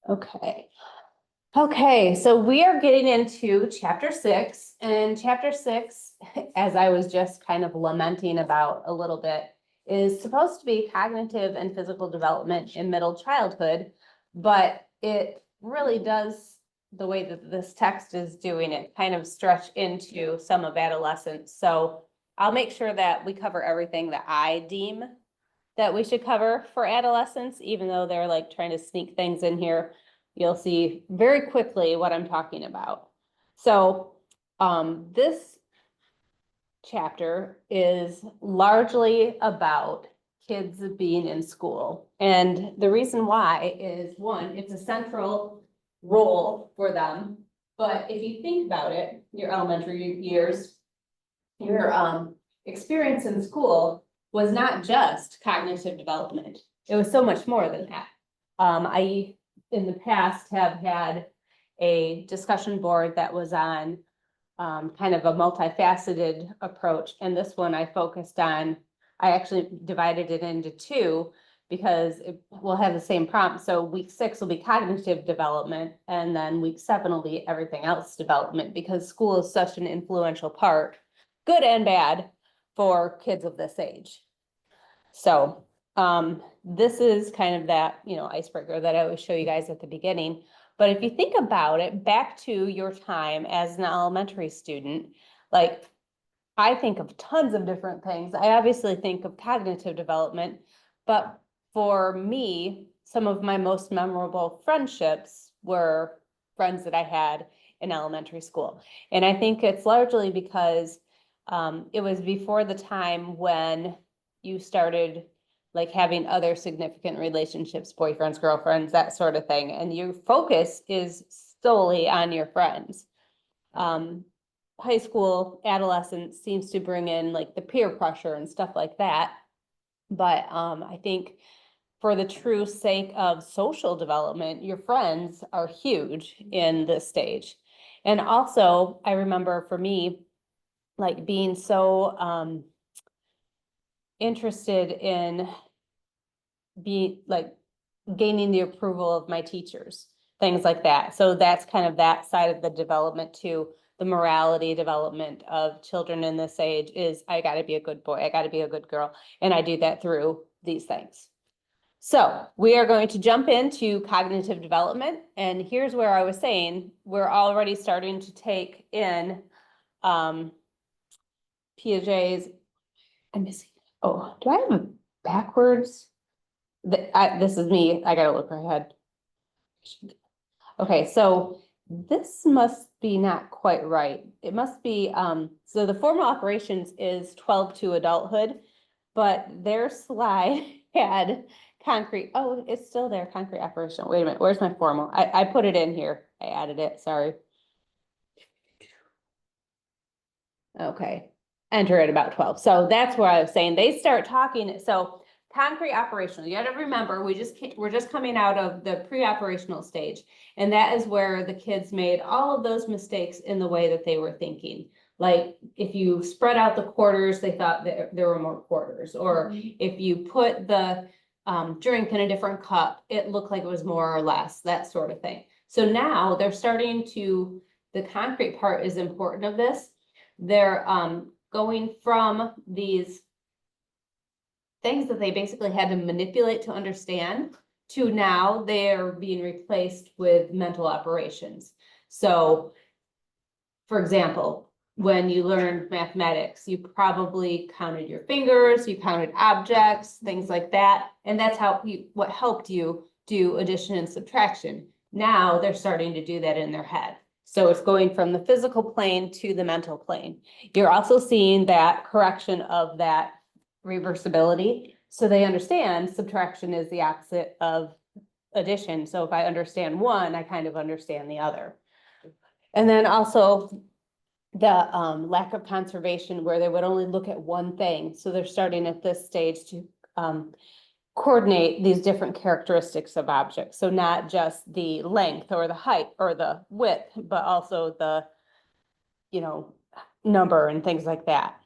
Okay. Okay, so we are getting into chapter 6, and chapter 6, as I was just kind of lamenting about a little bit, is supposed to be cognitive and physical development in middle childhood, but it really does, the way that this text is doing it, kind of stretch into some of adolescence. So I'll make sure that we cover everything that I deem that we should cover for adolescents, even though they're like trying to sneak things in here. You'll see very quickly what I'm talking about. So this chapter is largely about kids being in school. And the reason why is, one, it's a central role for them. But if you think about it, your elementary years, your experience in school was not just cognitive development. It was so much more than that. I, in the past, have had a discussion board that was on kind of a multifaceted approach. And this one I focused on, I actually divided it into two because it will have the same prompt. So week 6 will be cognitive development, and then week 7 will be everything else development, because school is such an influential part, good and bad, for kids of this age. So this is kind of that, icebreaker that I always show you guys at the beginning. But if you think about it, back to your time as an elementary student, like I think of tons of different things. I obviously think of cognitive development, but for me, some of my most memorable friendships were friends that I had in elementary school. And I think it's largely because it was before the time when you started like having other significant relationships, boyfriends, girlfriends, that sort of thing. And your focus is solely on your friends. High school, adolescence seems to bring in like the peer pressure and stuff like that. But I think for the true sake of social development, your friends are huge in this stage. And also, I remember for me, like being so interested in gaining the approval of my teachers, things like that. So that's kind of that side of the development too. The morality development of children in this age is, I got to be a good boy, I got to be a good girl. And I do that through these things. So we are going to jump into cognitive development. And here's where I was saying, we're already starting to take in Piaget's, I'm missing, oh, do I have a backwards? This is me, I gotta look ahead. Okay, so this must be not quite right. It must be, so the formal operations is 12 to adulthood, but their slide had concrete, oh, it's still there, concrete operational. Wait a minute, where's my formal? I put it in here. I added it, sorry. Okay, enter at about 12. So that's where I was saying they start talking. So concrete operational, you gotta remember, we're just coming out of the pre-operational stage. And that is where the kids made all of those mistakes in the way that they were thinking. Like if you spread out the quarters, they thought that there were more quarters. Or if you put the drink in a different cup, it looked like it was more or less, that sort of thing. So now they're starting to, the concrete part is important of this. They're going from these things that they basically had to manipulate to understand to now they're being replaced with mental operations. So, for example, when you learned mathematics, you probably counted your fingers, you counted objects, things like that. And that's what helped you do addition and subtraction. Now they're starting to do that in their head. So it's going from the physical plane to the mental plane. You're also seeing that correction of that reversibility. So they understand subtraction is the opposite of addition. So if I understand one, I kind of understand the other. And then also the lack of conservation, where they would only look at one thing. So they're starting at this stage to coordinate these different characteristics of objects. So not just the length or the height or the width, but also the, number and things like that.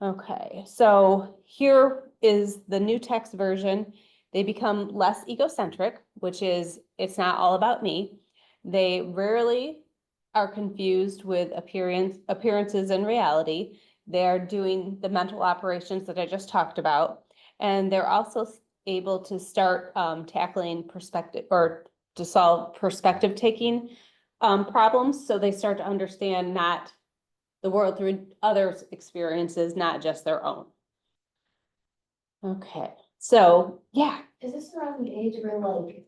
Okay, so here is the new text version. They become less egocentric, which is, it's not all about me. They rarely are confused with appearances and reality. They're doing the mental operations that I just talked about. And they're also able to start tackling perspective, or to solve perspective taking problems. So they start to understand not the world through others' experiences, not just their own. Okay, so yeah. Is this around the age where like,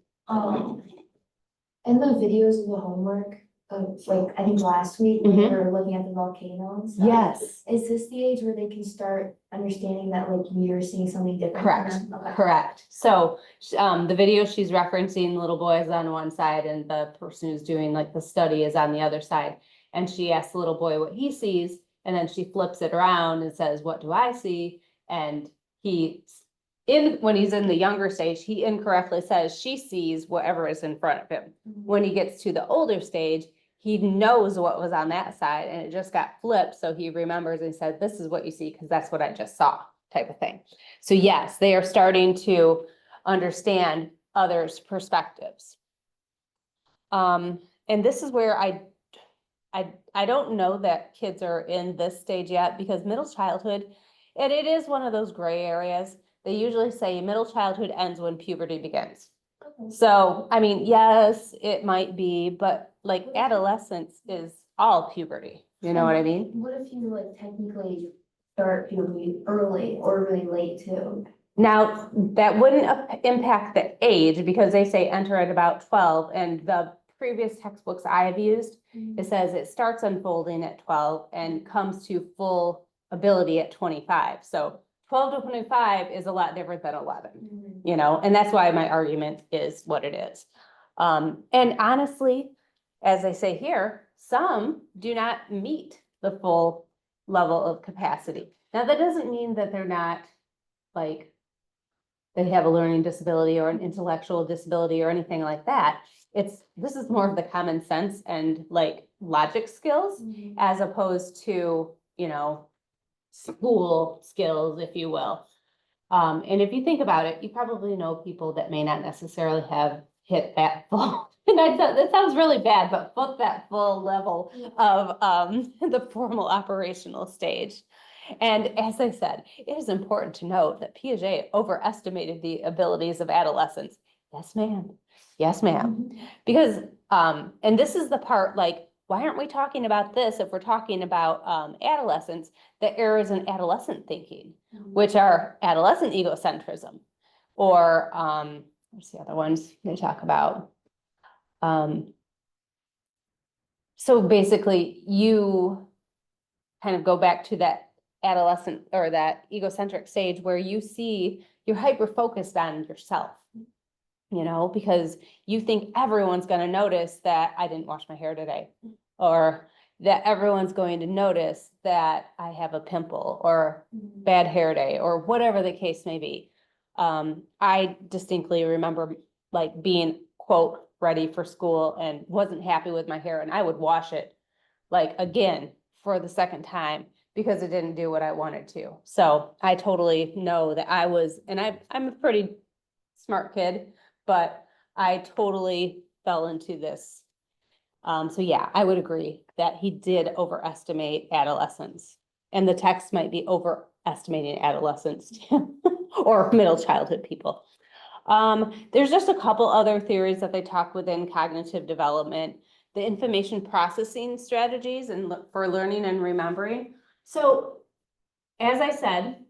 in the videos of the homework of like, I think last week, when we were looking at the volcano and stuff? Yes. Is this the age where they can start understanding that like you're seeing something different? Correct. from them? Okay. Correct. So, the video she's referencing, little boy is on one side and the person who's doing like the study is on the other side. And she asks the little boy what he sees, and then she flips it around and says, "What do I see?" And when he's in the younger stage, he incorrectly says she sees whatever is in front of him. When he gets to the older stage, he knows what was on that side and it just got flipped. So he remembers and said, "This is what you see because that's what I just saw," type of thing. So yes, they are starting to understand others' perspectives. And this is where I don't know that kids are in this stage yet, because middle childhood, and it is one of those gray areas. They usually say middle childhood ends when puberty begins. Okay. So, I mean, yes, it might be, but like adolescence is all puberty. You know what I mean? What if you like technically start puberty early or really late too? Now, that wouldn't impact the age, because they say enter at about 12, and the previous textbooks I have used, it says it starts unfolding at 12 and comes to full ability at 25. So 12 to 25 is a lot different than 11, you know, and that's why my argument is what it is. And honestly, as I say here, some do not meet the full level of capacity. Now, that doesn't mean that they're not like, they have a learning disability or an intellectual disability or anything like that. This is more of the common sense and like logic skills, as opposed to, you know, school skills, if you will. And if you think about it, you probably know people that may not necessarily have hit that full, and I thought that sounds really bad, but that full level of the formal operational stage. And as I said, it is important to note that Piaget overestimated the abilities of adolescents. Yes, ma'am. Yes, ma'am. Because, and this is the part, like, why aren't we talking about this if we're talking about adolescents, the errors in adolescent thinking, which are adolescent egocentrism, or what's the other ones they talk about? So basically, you kind of go back to that adolescent or that egocentric stage where you see you're hyper focused on yourself, you know, because you think everyone's going to notice that I didn't wash my hair today, or that everyone's going to notice that I have a pimple or bad hair day, or whatever the case may be. I distinctly remember like being, quote, ready for school and wasn't happy with my hair, and I would wash it like again for the second time because it didn't do what I wanted to. So I totally know that I was, and I'm a pretty smart kid, but I totally fell into this. So yeah, I would agree that he did overestimate adolescence, and the text might be overestimating adolescents or middle childhood people. There's just a couple other theories that they talk within cognitive development, the information processing strategies and for learning and remembering. So as I said,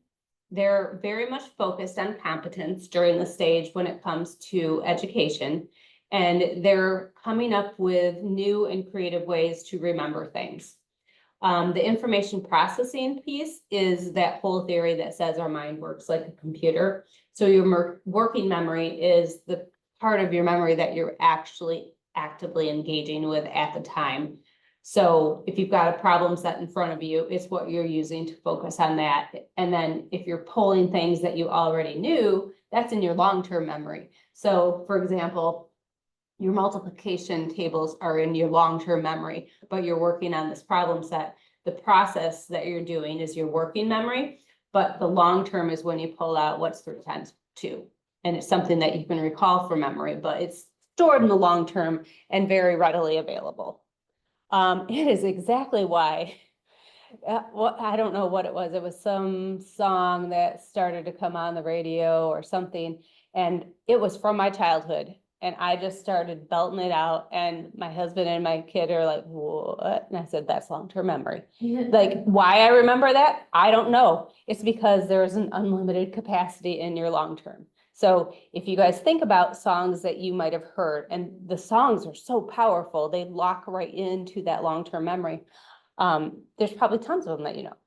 they're very much focused on competence during the stage when it comes to education, and they're coming up with new and creative ways to remember things. The information processing piece is that whole theory that says our mind works like a computer. So your working memory is the part of your memory that you're actually actively engaging with at the time. So if you've got a problem set in front of you, it's what you're using to focus on that. And then if you're pulling things that you already knew, that's in your long-term memory. So for example, your multiplication tables are in your long-term memory, but you're working on this problem set. The process that you're doing is your working memory, but the long-term is when you pull out what's 3 times 2. and it's something that you can recall from memory, but it's stored in the long term and very readily available. It is exactly why, I don't know what it was. It was some song that started to come on the radio or something, and it was from my childhood. And I just started belting it out, and my husband and my kid are like, what? And I said, that's long-term memory. Like, why I remember that, I don't know. It's because there's an unlimited capacity in your long-term. So if you guys think about songs that you might have heard, and the songs are so powerful, they lock right into that long-term memory. There's probably tons of them that you know.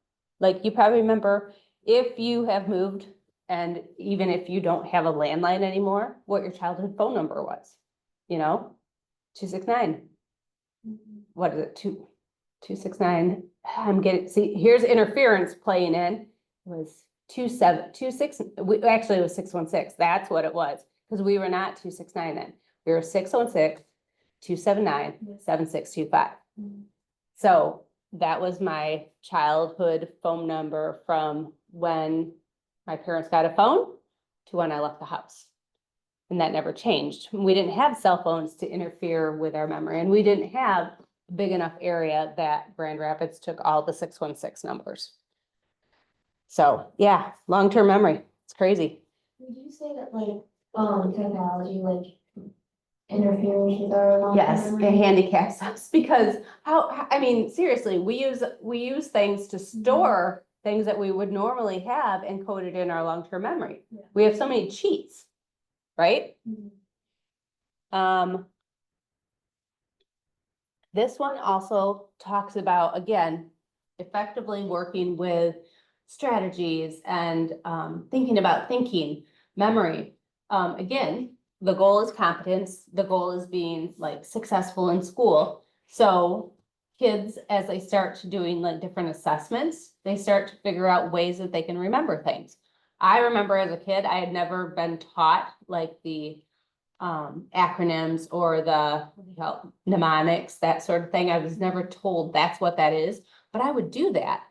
Like, you probably remember if you have moved, and even if you don't have a landline anymore, what your childhood phone number was, 269. What is it? 269. See, here's interference playing in. It was 2726. Actually, it was 616. That's what it was. Because we were not 269 then. We were 616, 279, 7625. So that was my childhood phone number from when my parents got a phone to when I left the house. And that never changed. We didn't have cell phones to interfere with our memory, and we didn't have a big enough area that Grand Rapids took all the 616 numbers. So yeah, long-term memory. It's crazy. Would you say that technology interferes with our long-term Yes, memory? it handicaps us because I mean, seriously, we use things to store things that we would normally have encoded in our long-term memory. Yeah. We have so many cheats, right? This one also talks about, again, effectively working with strategies and thinking about memory. Again, the goal is competence. The goal is being successful in school. So kids, as they start doing different assessments, they start to figure out ways that they can remember things. I remember as a kid, I had never been taught the acronyms or the mnemonics, that sort of thing. I was never told that's what that is, but I would do that.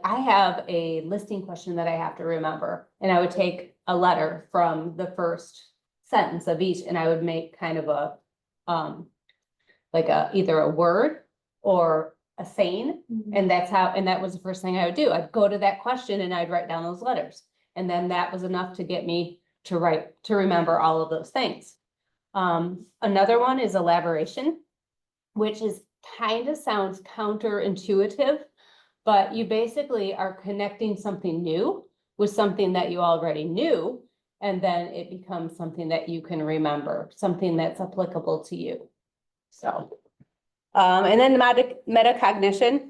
I have a listing question that I have to remember, and I would take a letter from the first sentence of each, and I would make kind of a either a word or a saying. And that was the first thing I would do. I'd go to that question and I'd write down those letters. And then that was enough to get me to remember all of those things. Another one is elaboration, which sounds counterintuitive, but you basically are connecting something new with something that you already knew, and then it becomes something that you can remember, something that's applicable to you. So, and then metacognition.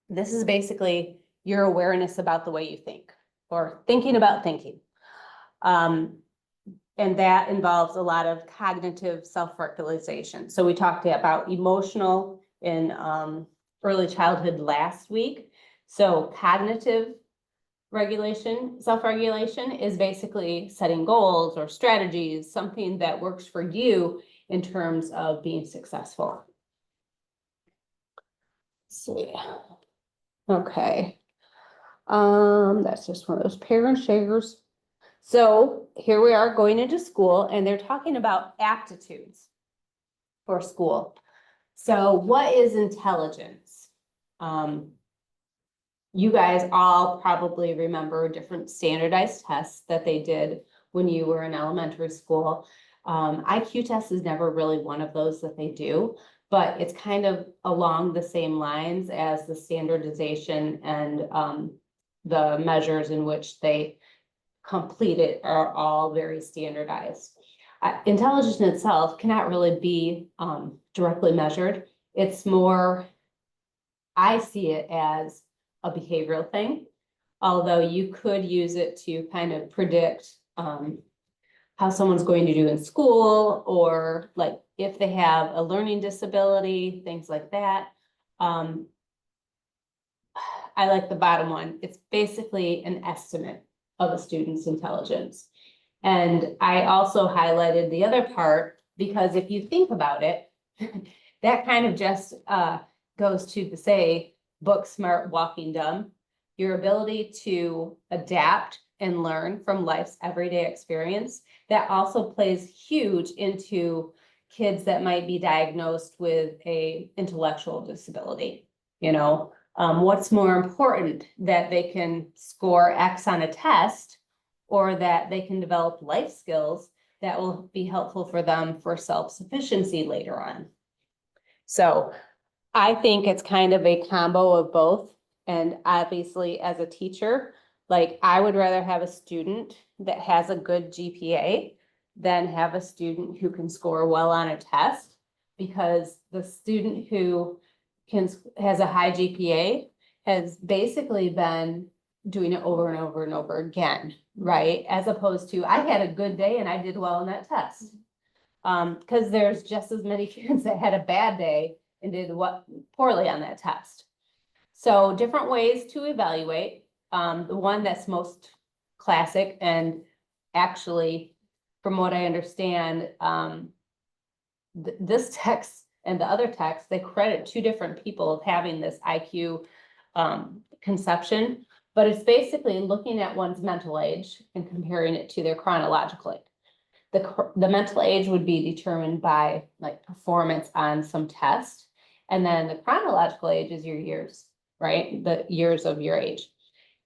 This is basically your awareness about the way you think, or thinking about thinking. And that involves a lot of cognitive self-regulation. So we talked about emotional in early childhood last week. So cognitive regulation, self-regulation is basically setting goals or strategies, something that works for you in terms of being successful. Let's see. Okay. That's just one of those parent shares. So here we are going into school, and they're talking about aptitudes for school. So what is intelligence? You guys all probably remember different standardized tests that they did when you were in elementary school. IQ test is never really one of those that they do, but it's kind of along the same lines as the standardization, and the measures in which they complete it are all very standardized. Intelligence in itself cannot really be directly measured. It's more, I see it as a behavioral thing, although you could use it to kind of predict how someone's going to do in school, or if they have a learning disability, things like that. I like the bottom one. It's basically an estimate of a student's intelligence. And I also highlighted the other part because if you think about it, that kind of just goes to say book smart, walking dumb. Your ability to adapt and learn from life's everyday experience. That also plays huge into kids that might be diagnosed with a intellectual disability. You know, what's more important, that they can score X on a test, or that they can develop life skills that will be helpful for them for self-sufficiency later on. So I think it's kind of a combo of both. And obviously, as a teacher, like, I would rather have a student that has a good GPA than have a student who can score well on a test, because the student who has a high GPA has basically been doing it over and over and over again, right? As opposed to, I had a good day and I did well on that test. Because there's just as many kids that had a bad day and did poorly on that test. So different ways to evaluate. The one that's most classic, and actually, from what I understand, this text and the other text, they credit two different people of having this IQ conception, but it's basically looking at one's mental age and comparing it to their chronological age. The mental age would be determined by like performance on some test. And then the chronological age is your years, right? The years of your age.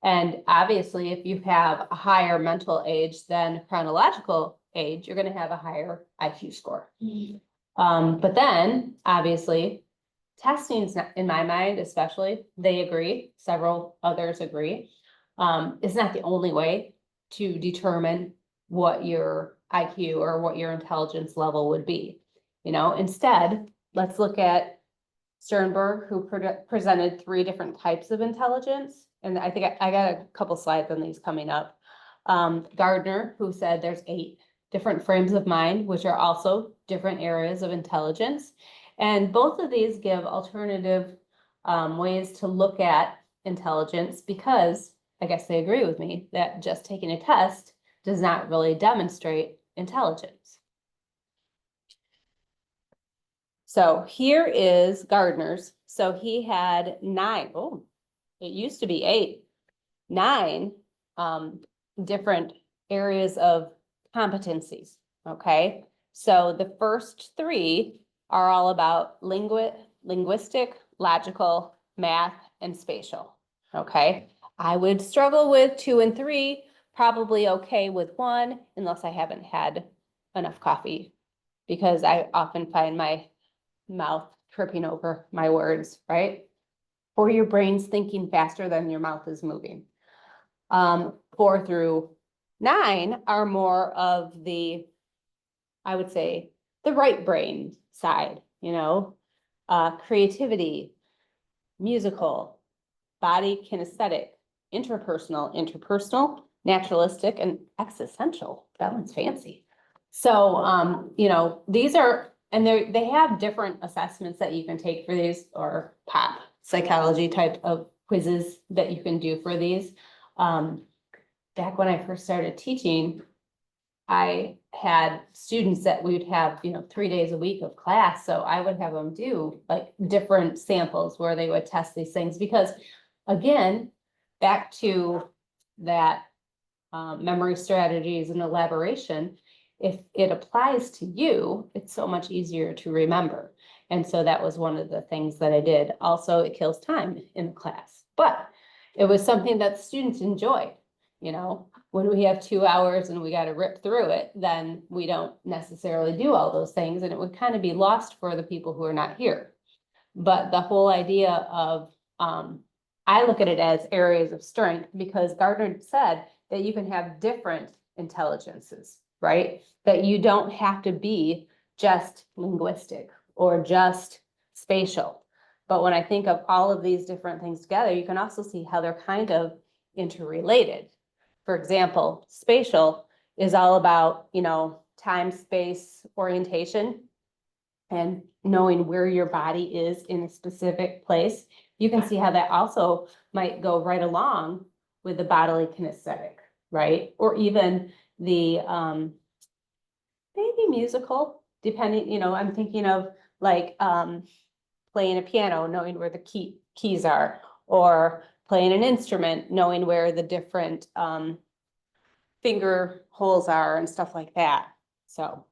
And obviously, if you have a higher mental age than chronological age, you're going to have a higher IQ score. But then obviously, testing's not, in my mind, especially, they agree, several others agree, is not the only way to determine what your IQ or what your intelligence level would be. You know, instead, let's look at Sternberg, who presented 3 different types of intelligence. And I think I got a couple slides on these coming up. Gardner, who said there's 8 different frames of mind, which are also different areas of intelligence. And both of these give alternative ways to look at intelligence, because I guess they agree with me that just taking a test does not really demonstrate intelligence. So here is Gardner's. So he had 9, it used to be 9 different areas of competencies, okay? So the first 3 are all about linguistic, logical, math, and spatial, okay? I would struggle with 2 and 3, probably okay with 1, unless I haven't had enough coffee, because I often find my mouth tripping over my words, right? Or your brain's thinking faster than your mouth is moving. 4 through 9 are more of the, I would say, the right brain side, you know, creativity, musical, body kinesthetic, interpersonal, naturalistic, and existential. That one's fancy. So, you know, these are, and they have different assessments that you can take for these, or pop psychology type of quizzes that you can do for these. Back when I first started teaching, I had students that we would have, you know, 3 days a week of class. So I would have them do like different samples where they would test these things, because again, back to that memory strategies and elaboration, if it applies to you, it's so much easier to remember. And so that was one of the things that I did. Also, it kills time in class, but it was something that students enjoyed. You know, when we have 2 hours and we got to rip through it, then we don't necessarily do all those things, and it would kind of be lost for the people who are not here. But the whole idea of, I look at it as areas of strength, because Gardner said that you can have different intelligences, right? That you don't have to be just linguistic or just spatial. But when I think of all of these different things together, you can also see how they're kind of interrelated. For example, spatial is all about, you know, time, space, orientation, and knowing where your body is in a specific place. You can see how that also might go right along with the bodily kinesthetic, right? Or even the maybe musical, depending, you know, I'm thinking of like playing a piano, knowing where the keys are, or playing an instrument, knowing where the different finger holes are and stuff like that, so.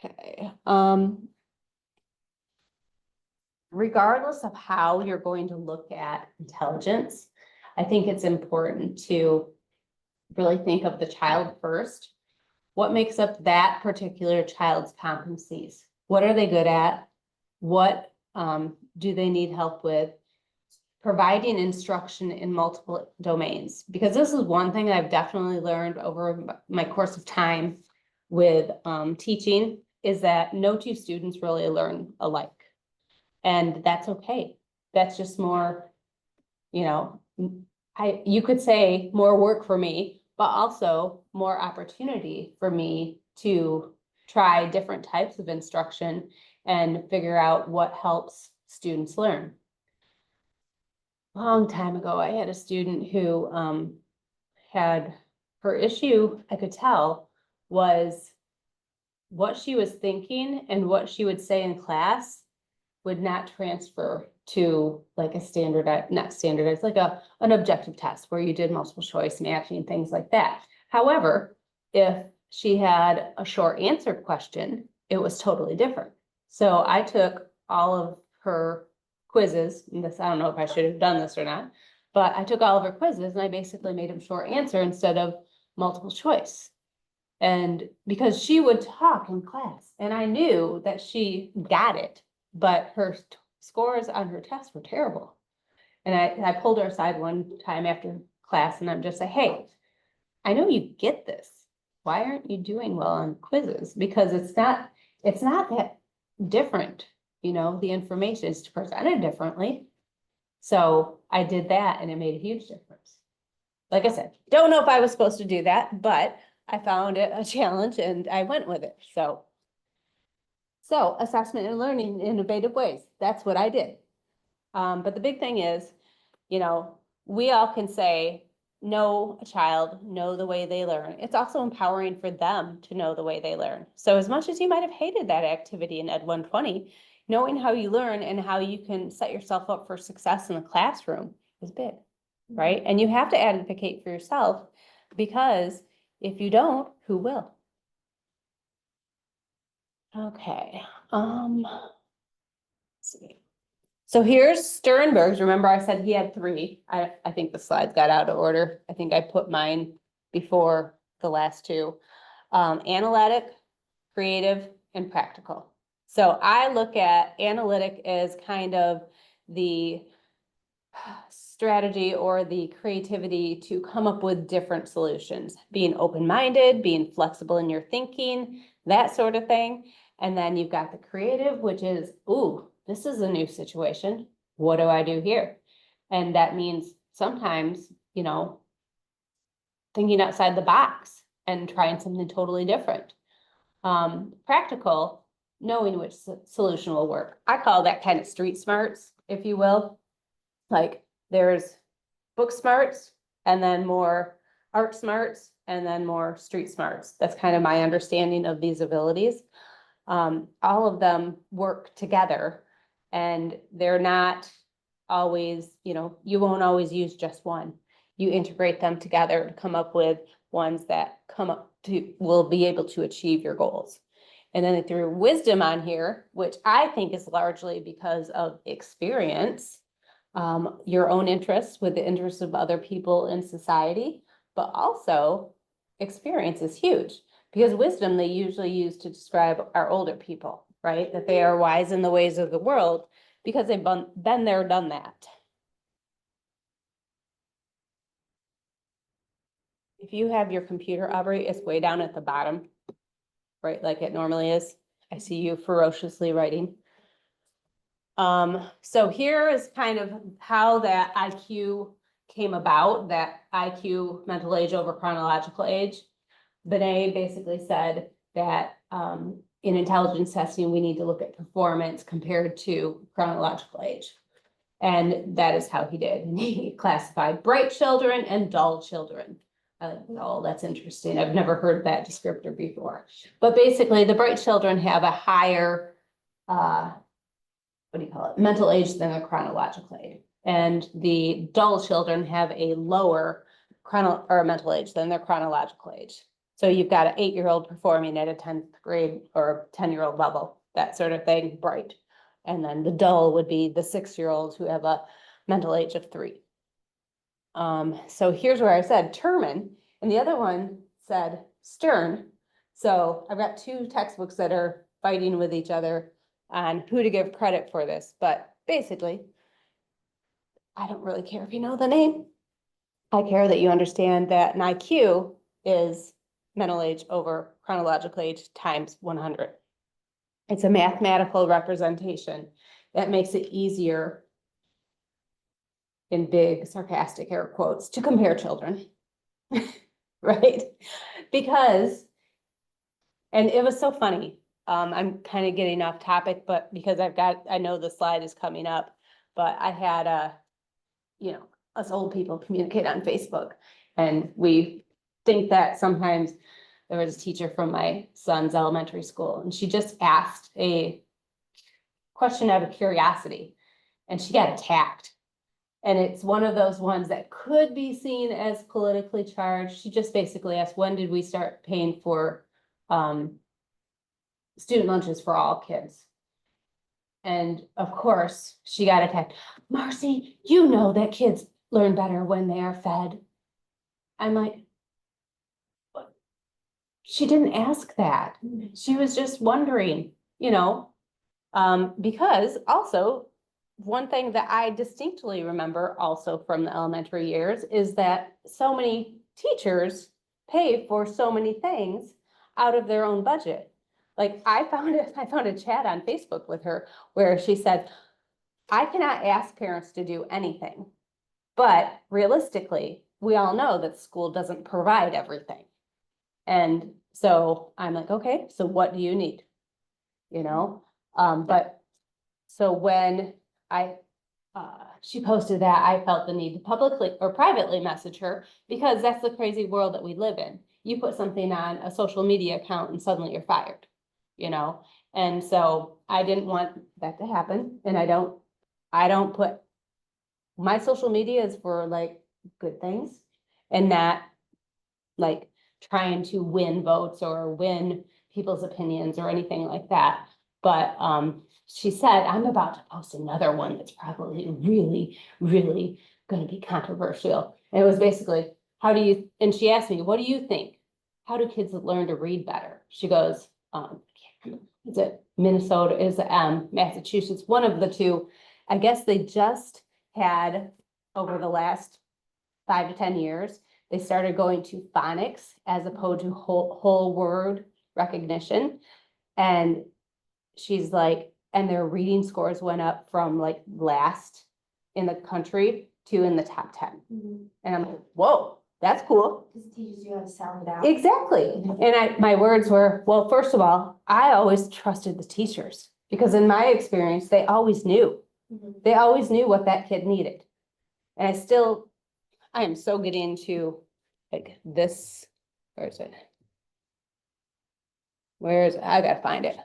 Okay, regardless of how you're going to look at intelligence, I think it's important to really think of the child first. What makes up that particular child's competencies? What are they good at? What do they need help with? Providing instruction in multiple domains, because this is one thing I've definitely learned over my course of time with teaching, is that no two students really learn alike. And that's okay. That's just more, you know, you could say more work for me, but also more opportunity for me to try different types of instruction and figure out what helps students learn. Long time ago, I had a student who had, her issue, I could tell, was what she was thinking and what she would say in class would not transfer to like a standardized, not standardized, like an objective test where you did multiple choice matching, things like that. However, if she had a short answer question, it was totally different. So I took all of her quizzes, and this, I don't know if I should have done this or not, but I took all of her quizzes and I basically made them short answer instead of multiple choice. And because she would talk in class and I knew that she got it, but her scores on her tests were terrible. And I pulled her aside one time after class and I'm just like, hey, I know you get this. Why aren't you doing well on quizzes? Because it's not that different, you know, the information is presented differently. So I did that and it made a huge difference. Like I said, don't know if I was supposed to do that, but I found it a challenge and I went with it, so. So assessment and learning in innovative ways, that's what I did. But the big thing is, you know, we all can say, know a child, know the way they learn. It's also empowering for them to know the way they learn. So as much as you might have hated that activity in Ed 120, knowing how you learn and how you can set yourself up for success in the classroom is big, right? And you have to advocate for yourself, because if you don't, who will? Okay, let's see. So here's Sternberg's. Remember I said he had 3. I think the slides got out of order. I think I put mine before the last 2. Analytic, creative, and practical. So I look at analytic as kind of the strategy or the creativity to come up with different solutions, being open-minded, being flexible in your thinking, that sort of thing. And then you've got the creative, which is, ooh, this is a new situation. What do I do here? And that means sometimes, you know, thinking outside the box and trying something totally different. Practical, knowing which solution will work. I call that kind of street smarts, if you will. Like there's book smarts and then more art smarts and then more street smarts. That's kind of my understanding of these abilities. All of them work together and they're not always, you know, you won't always use just one. You integrate them together to come up with ones that will be able to achieve your goals. And then I threw wisdom on here, which I think is largely because of experience, your own interests with the interests of other people in society, but also experience is huge. Because wisdom they usually use to describe our older people, right? That they are wise in the ways of the world because they've been there, done that. If you have your computer, Aubrey, it's way down at the bottom, right? Like it normally is. I see you ferociously writing. So here is kind of how that IQ came about, that IQ, mental age over chronological age. Benet basically said that in intelligence testing, we need to look at performance compared to chronological age. And that is how he did. And he classified bright children and dull children. Oh, that's interesting. I've never heard that descriptor before. But basically, the bright children have a higher, what do you call it, mental age than a chronological age. And the dull children have a lower or mental age than their chronological age. So you've got an 8-year-old performing at a 10th grade or 10-year-old level, that sort of thing, bright. And then the dull would be the 6-year-olds who have a mental age of 3. So here's where I said Terman, and the other one said Stern. So I've got 2 textbooks that are fighting with each other on who to give credit for this, but basically, I don't really care if you know the name. I care that you understand that an IQ is mental age over chronological age times 100. It's a mathematical representation that makes it easier, in big sarcastic air quotes, to compare children. Right? Because, and it was so funny. I'm kind of getting off topic, but because I know the slide is coming up, but I had us old people communicate on Facebook, and we think that sometimes there was a teacher from my son's elementary school, and she just asked a question out of curiosity, and she got attacked. And it's one of those ones that could be seen as politically charged. She just basically asked, when did we start paying for student lunches for all kids? And of course, she got attacked. Marcy, you know that kids learn better when they are fed. I'm like, what? She didn't ask that. She was just wondering, because also one thing that I distinctly remember also from the elementary years is that so many teachers pay for so many things out of their own budget. Like I found a chat on Facebook with her where she said, I cannot ask parents to do anything, but realistically, we all know that school doesn't provide everything. And so I'm like, okay, so what do you need? But so when she posted that, I felt the need to publicly or privately message her, because that's the crazy world that we live in. You put something on a social media account and suddenly you're fired, And so I didn't want that to happen. And I don't put, my social media is for like good things and not like trying to win votes or win people's opinions or anything like that. But she said, I'm about to post another one that's probably really, really going to be controversial. And it was basically, and she asked me, what do you think? How do kids learn to read better? She goes, is it Minnesota, is it Massachusetts, one of the two. I guess they just had, over the last 5 to 10 years, they started going to phonics as opposed to whole word recognition. And she's like, and their reading scores went up from like last in the country to in the top 10. And I'm like, whoa, that's cool. Because it teaches you how to sound it out. Exactly. And my words were, well, first of all, I always trusted the teachers because in my experience, they always knew. They always knew what that kid needed. And I am so getting into like this, where is it? I gotta find it.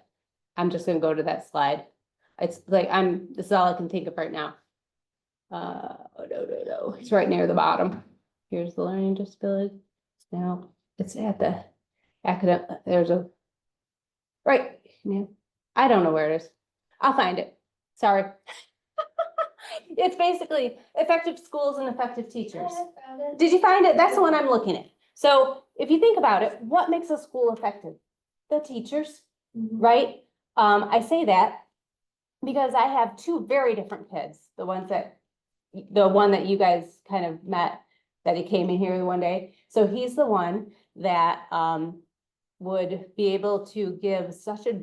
I'm just gonna go to that slide. It's like, this is all I can think of right now. No. It's right near the bottom. Here's the learning disability. Now it's at the academic, right, man. I don't know where it is. I'll find it. Sorry. It's basically effective schools and effective teachers. Did you find it? That's the one I'm looking at. So if you think about it, what makes a school effective? The teachers, right? I say that because I have 2 very different kids. The one that you guys kind of met, that he came in here one day. So he's the one that would be able to give such a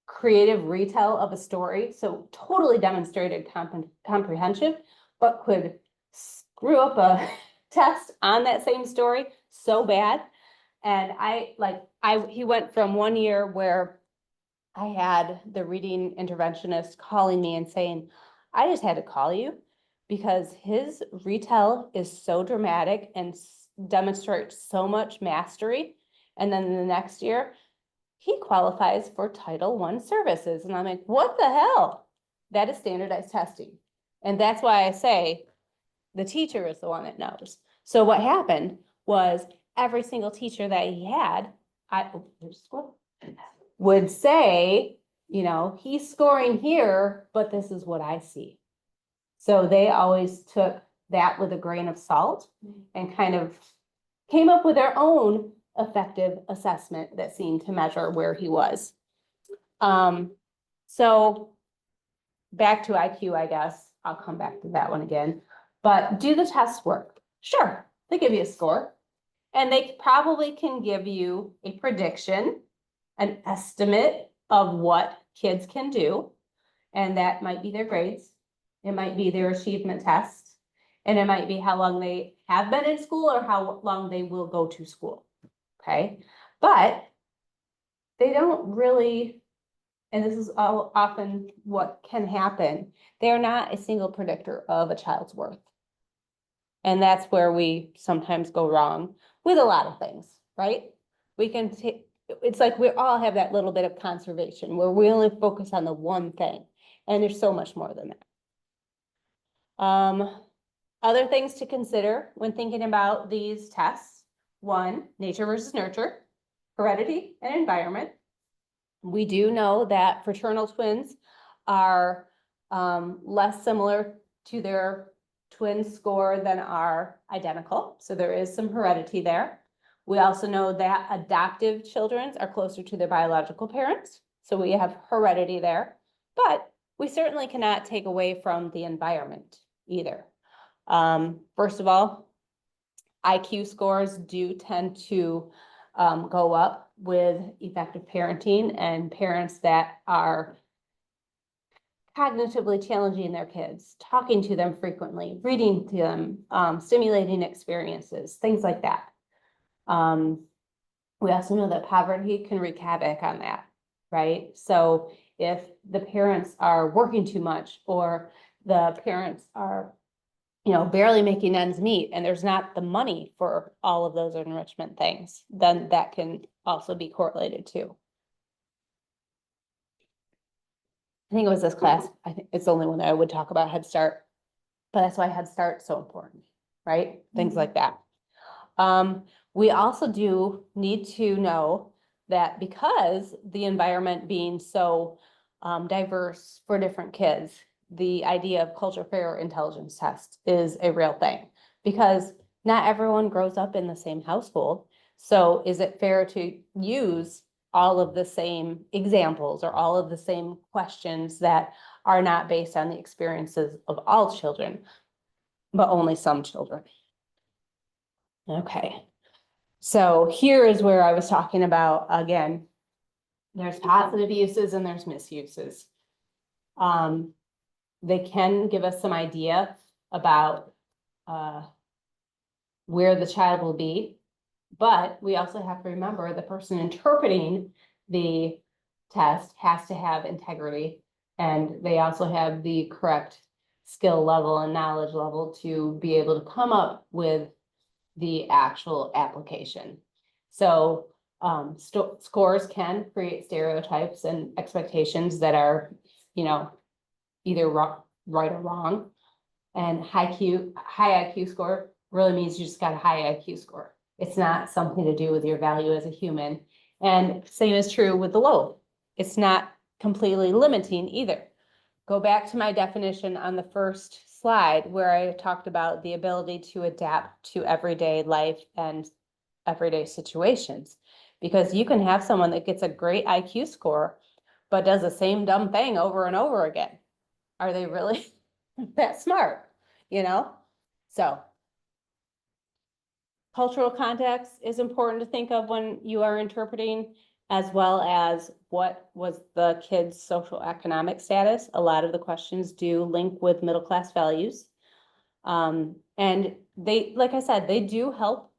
creative retell of a story. So totally demonstrated comprehension, but could screw up a test on that same story so bad. And he went from one year where I had the reading interventionist calling me and saying, I just had to call you because his retell is so dramatic and demonstrates so much mastery. And then the next year, he qualifies for Title I services. And I'm like, what the hell? That is standardized testing. And that's why I say, The teacher is the one that knows. So what happened was every single teacher that he had, would say, you know, he's scoring here, but this is what I see. So they always took that with a grain of salt and kind of came up with their own effective assessment that seemed to measure where he was. So back to IQ, I guess. I'll come back to that one again. But do the test work? Sure, they give you a score. And they probably can give you a prediction, an estimate of what kids can do. And that might be their grades. It might be their achievement tests. And it might be how long they have been in school or how long they will go to school. Okay, but they don't really, and this is often what can happen, they're not a single predictor of a child's worth. And that's where we sometimes go wrong with a lot of things, right? We can take, it's like we all have that little bit of conservation where we only focus on the one thing, and there's so much more than that. Other things to consider when thinking about these tests: one, nature versus nurture, heredity and environment. We do know that fraternal twins are less similar to their twin score than are identical. So there is some heredity there. We also know that adoptive children are closer to their biological parents. So we have heredity there, but we certainly cannot take away from the environment either. First of all, IQ scores do tend to go up with effective parenting and parents that are cognitively challenging their kids, talking to them frequently, reading to them, stimulating experiences, things like that. We also know that poverty can wreak havoc on that, right? So if the parents are working too much or the parents are, you know, barely making ends meet and there's not the money for all of those enrichment things, then that can also be correlated too. I think it was this class. I think it's the only one that I would talk about Head Start, but that's why Head Start's so important, right? Things like that. We also do need to know that because the environment being so diverse for different kids, the idea of culture fair intelligence test is a real thing, because not everyone grows up in the same household. So is it fair to use all of the same examples or all of the same questions that are not based on the experiences of all children, but only some children? Okay, so here is where I was talking about, again, there's positive uses and there's misuses. They can give us some idea about where the child will be, but we also have to remember the person interpreting the test has to have integrity, and they also have the correct skill level and knowledge level to be able to come up with the actual application. So scores can create stereotypes and expectations that are, you know, either right or wrong. And high IQ score really means you just got a high IQ score. It's not something to do with your value as a human. And same is true with the low. It's not completely limiting either. Go back to my definition on the first slide where I talked about the ability to adapt to everyday life and everyday situations. Because you can have someone that gets a great IQ score, but does the same dumb thing over and over again. Are they really that smart? You know? So cultural context is important to think of when you are interpreting, as well as what was the kid's social economic status. A lot of the questions do link with middle class values. And they, like I said, they do help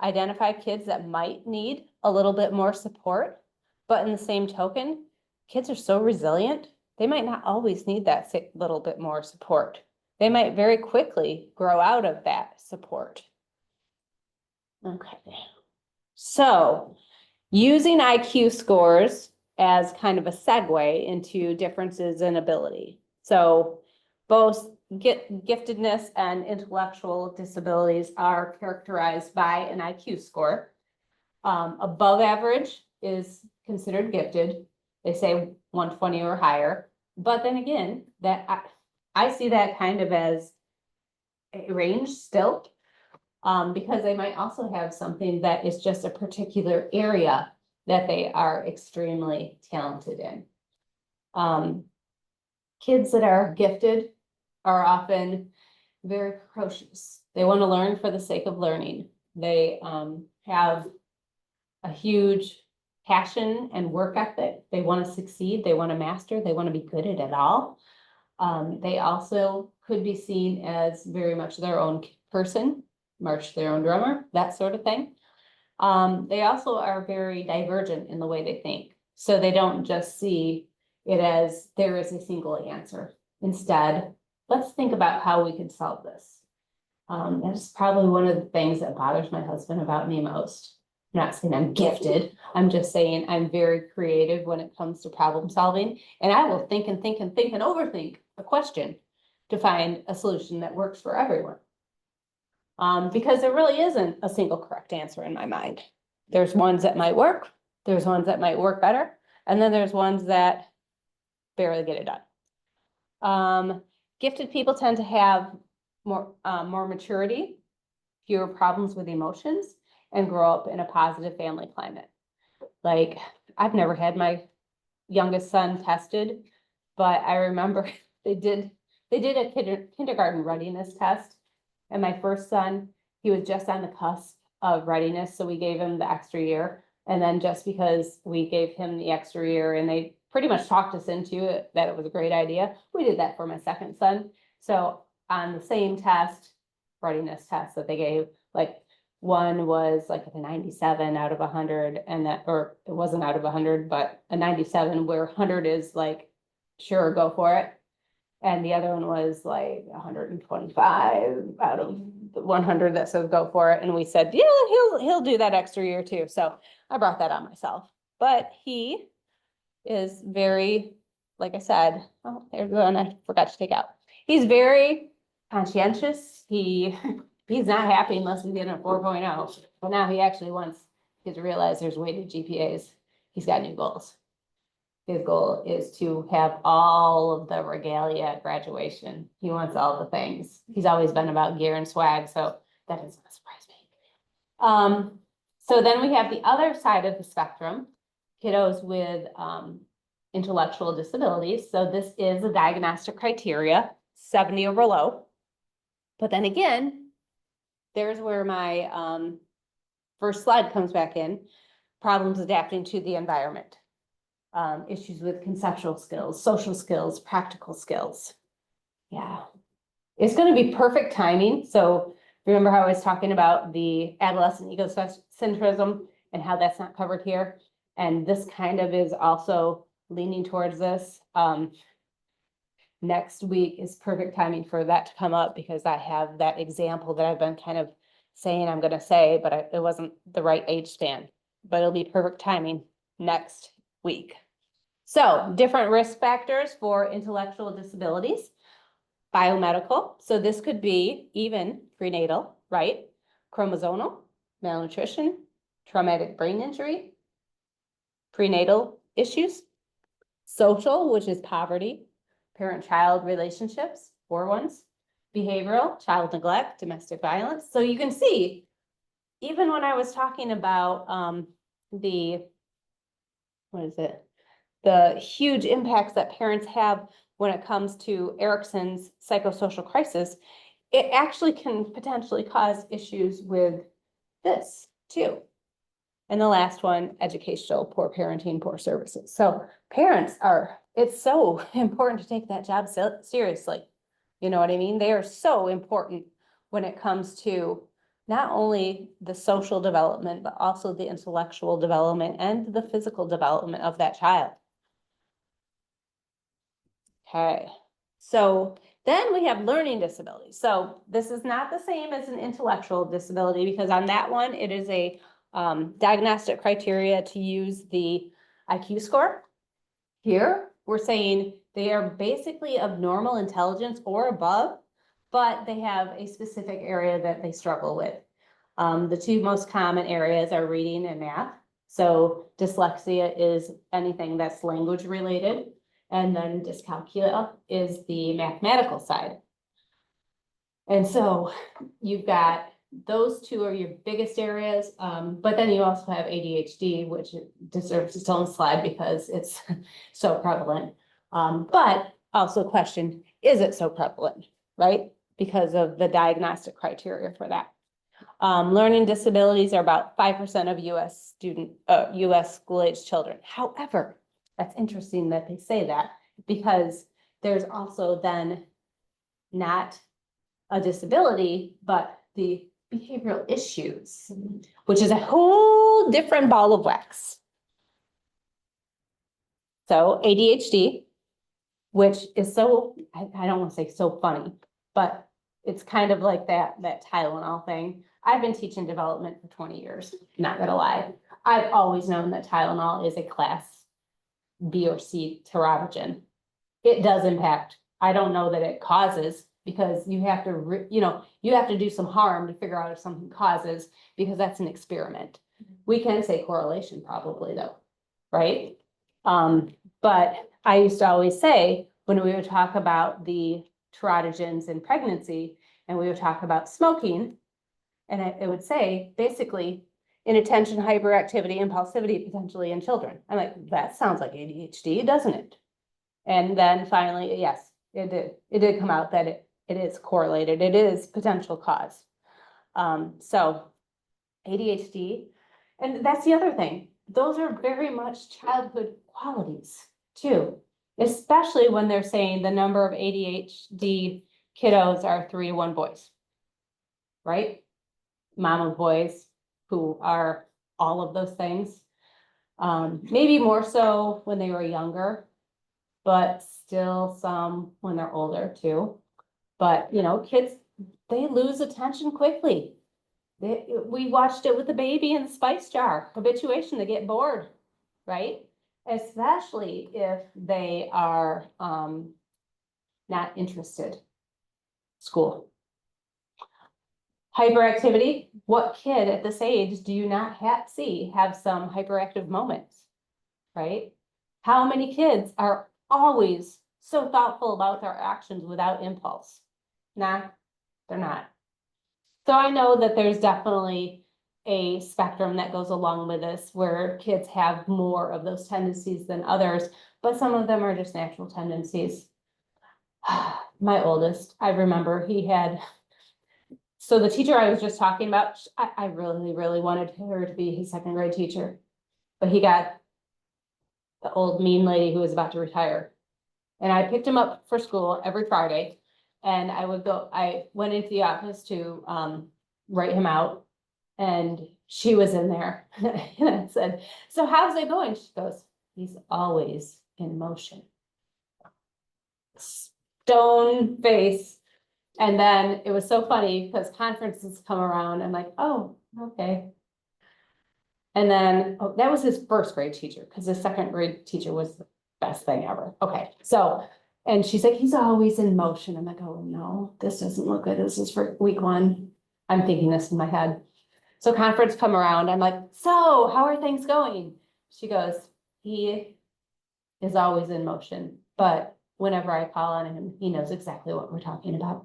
identify kids that might need a little bit more support. But in the same token, kids are so resilient, they might not always need that little bit more support. They might very quickly grow out of that support. Okay, so using IQ scores as kind of a segue into differences in ability. So both giftedness and intellectual disabilities are characterized by an IQ score. Above average is considered gifted. They say 120 or higher. But then again, I see that kind of as a range still. Because they might also have something that is just a particular area that they are extremely talented in. Kids that are gifted are often very precocious. They want to learn for the sake of learning. They have a huge passion and work ethic. They want to succeed. They want to master. They want to be good at it all. They also could be seen as very much their own person, march their own drummer, that sort of thing. They also are very divergent in the way they think. So they don't just see it as there is a single answer. Instead, let's think about how we could solve this. That's probably one of the things that bothers my husband about me most. I'm not saying I'm gifted. I'm just saying I'm very creative when it comes to problem solving. And I will think and think and think and overthink a question to find a solution that works for everyone. Because there really isn't a single correct answer in my mind. There's ones that might work, there's ones that might work better, and then there's ones that barely get it done. Gifted people tend to have more maturity, fewer problems with emotions, and grow up in a positive family climate. Like, I've never had my youngest son tested, but I remember they did a kindergarten readiness test. And my first son, he was just on the cusp of readiness, so we gave him the extra year. And then just because we gave him the extra year and they pretty much talked us into it, that it was a great idea, we did that for my second son. So on the same test, readiness test that they gave, like one was like a 97 out of 100, and that, or it wasn't out of 100, but a 97 where 100 is like, sure, go for it. And the other one was like 125 out of the 100 that says go for it. And we said, yeah, he'll do that extra year too. So I brought that on myself. But he is very, like I said, oh, there's one I forgot to take out. He's very conscientious. He's not happy unless he's getting a 4.0. But now he actually wants to realize there's weighted GPAs. He's got new goals. His goal is to have all of the regalia at graduation. He wants all the things. He's always been about gear and swag, so that doesn't surprise me. So then we have the other side of the spectrum, kiddos with intellectual disabilities. So this is a diagnostic criteria, 70 or below. But then again, there's where my first slide comes back in, problems adapting to the environment. Issues with conceptual skills, social skills, practical skills. Yeah, it's going to be perfect timing. So remember how I was talking about the adolescent egocentrism and how that's not covered here. And this kind of is also leaning towards this. Next week is perfect timing for that to come up because I have that example that I've been kind of saying I'm going to say, but it wasn't the right age span, but it'll be perfect timing next week. So different risk factors for intellectual disabilities, biomedical. So this could be even prenatal, right? Chromosomal, malnutrition, traumatic brain injury, prenatal issues, social, which is poverty, parent-child relationships, poor ones, behavioral, child neglect, domestic violence. So you can see, even when I was talking about the huge impacts that parents have when it comes to Erickson's psychosocial crisis, it actually can potentially cause issues with this too. And the last one, educational, poor parenting, poor services. So parents it's so important to take that job seriously. You know what I mean? They are so important when it comes to not only the social development, but also the intellectual development and the physical development of that child. Okay, so then we have learning disabilities. So this is not the same as an intellectual disability because on that one, it is a diagnostic criteria to use the IQ score. Here, we're saying they are basically of normal intelligence or above, but they have a specific area that they struggle with. The two most common areas are reading and math. So dyslexia is anything that's language related. And then dyscalculia is the mathematical side. And so you've got those two are your biggest areas, but then you also have ADHD, which deserves its own slide because it's so prevalent. But also question, is it so prevalent, right? Because of the diagnostic criteria for that. Learning disabilities are about 5% of US school-age children. However, that's interesting that they say that because there's also then not a disability, but the behavioral issues, which is a whole different ball of wax. So ADHD, which is so, I don't want to say so funny, but it's kind of like that Tylenol thing. I've been teaching development for 20 years, not gonna lie. I've always known that Tylenol is a class B or C teratogen. It does impact. I don't know that it causes because you have to, you have to do some harm to figure out if something causes because that's an experiment. We can say correlation probably though, right? But I used to always say when we would talk about the teratogens in pregnancy and we would talk about smoking, and it would say basically inattention, hyperactivity, impulsivity potentially in children. I'm like, that sounds like ADHD, doesn't it? And then finally, yes, it did. It did come out that it is correlated. It is potential cause. So ADHD, and that's the other thing. Those are very much childhood qualities too, especially when they're saying the number of ADHD kiddos are 3 to 1 boys, right? Mama boys who are all of those things. Maybe more so when they were younger, but still some when they're older too. But kids, they lose attention quickly. We watched it with the baby in the spice jar, habituation, they get bored, right? Especially if they are not interested. School. Hyperactivity, what kid at this age do you not see have some hyperactive moments, right? How many kids are always so thoughtful about their actions without impulse? Nah, they're not. So I know that there's definitely a spectrum that goes along with this where kids have more of those tendencies than others, but some of them are just natural tendencies. My oldest, I remember he had, so the teacher I was just talking about, I really, really wanted her to be his 2nd grade teacher, but he got the old mean lady who was about to retire. And I picked him up for school every Friday. And I went into the office to write him out. And she was in there. And I said, so how's it going? She goes, he's always in motion. Stone face. And then it was so funny because conferences come around. I'm like, oh, okay. And then that was his 1st grade teacher because his 2nd grade teacher was the best thing ever. Okay, so, and she's like, he's always in motion. I'm like, oh no, this doesn't look good. This is for week 1. I'm thinking this in my head. So conference come around. I'm like, so how are things going? She goes, he is always in motion, but whenever I call on him, he knows exactly what we're talking about.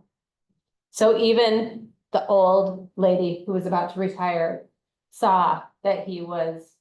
So even the old lady who was about to retire saw that he was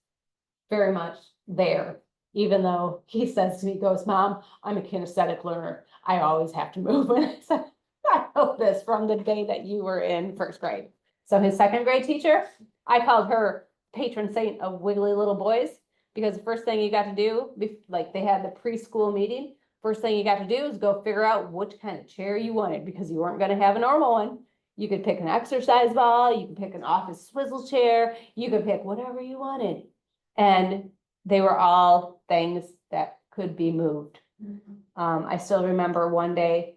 very much there, even though he says to me, goes, Mom, I'm a kinesthetic learner. I always have to move. And I said, I know this from the day that you were in 1st grade. So his 2nd grade teacher, I called her patron saint of wiggly little boys because the first thing you got to do, like they had the preschool meeting, first thing you got to do is go figure out which kind of chair you wanted because you weren't going to have a normal one. You could pick an exercise ball, you could pick an office swivel chair, you could pick whatever you wanted. And they were all things that could be moved. I still remember one day,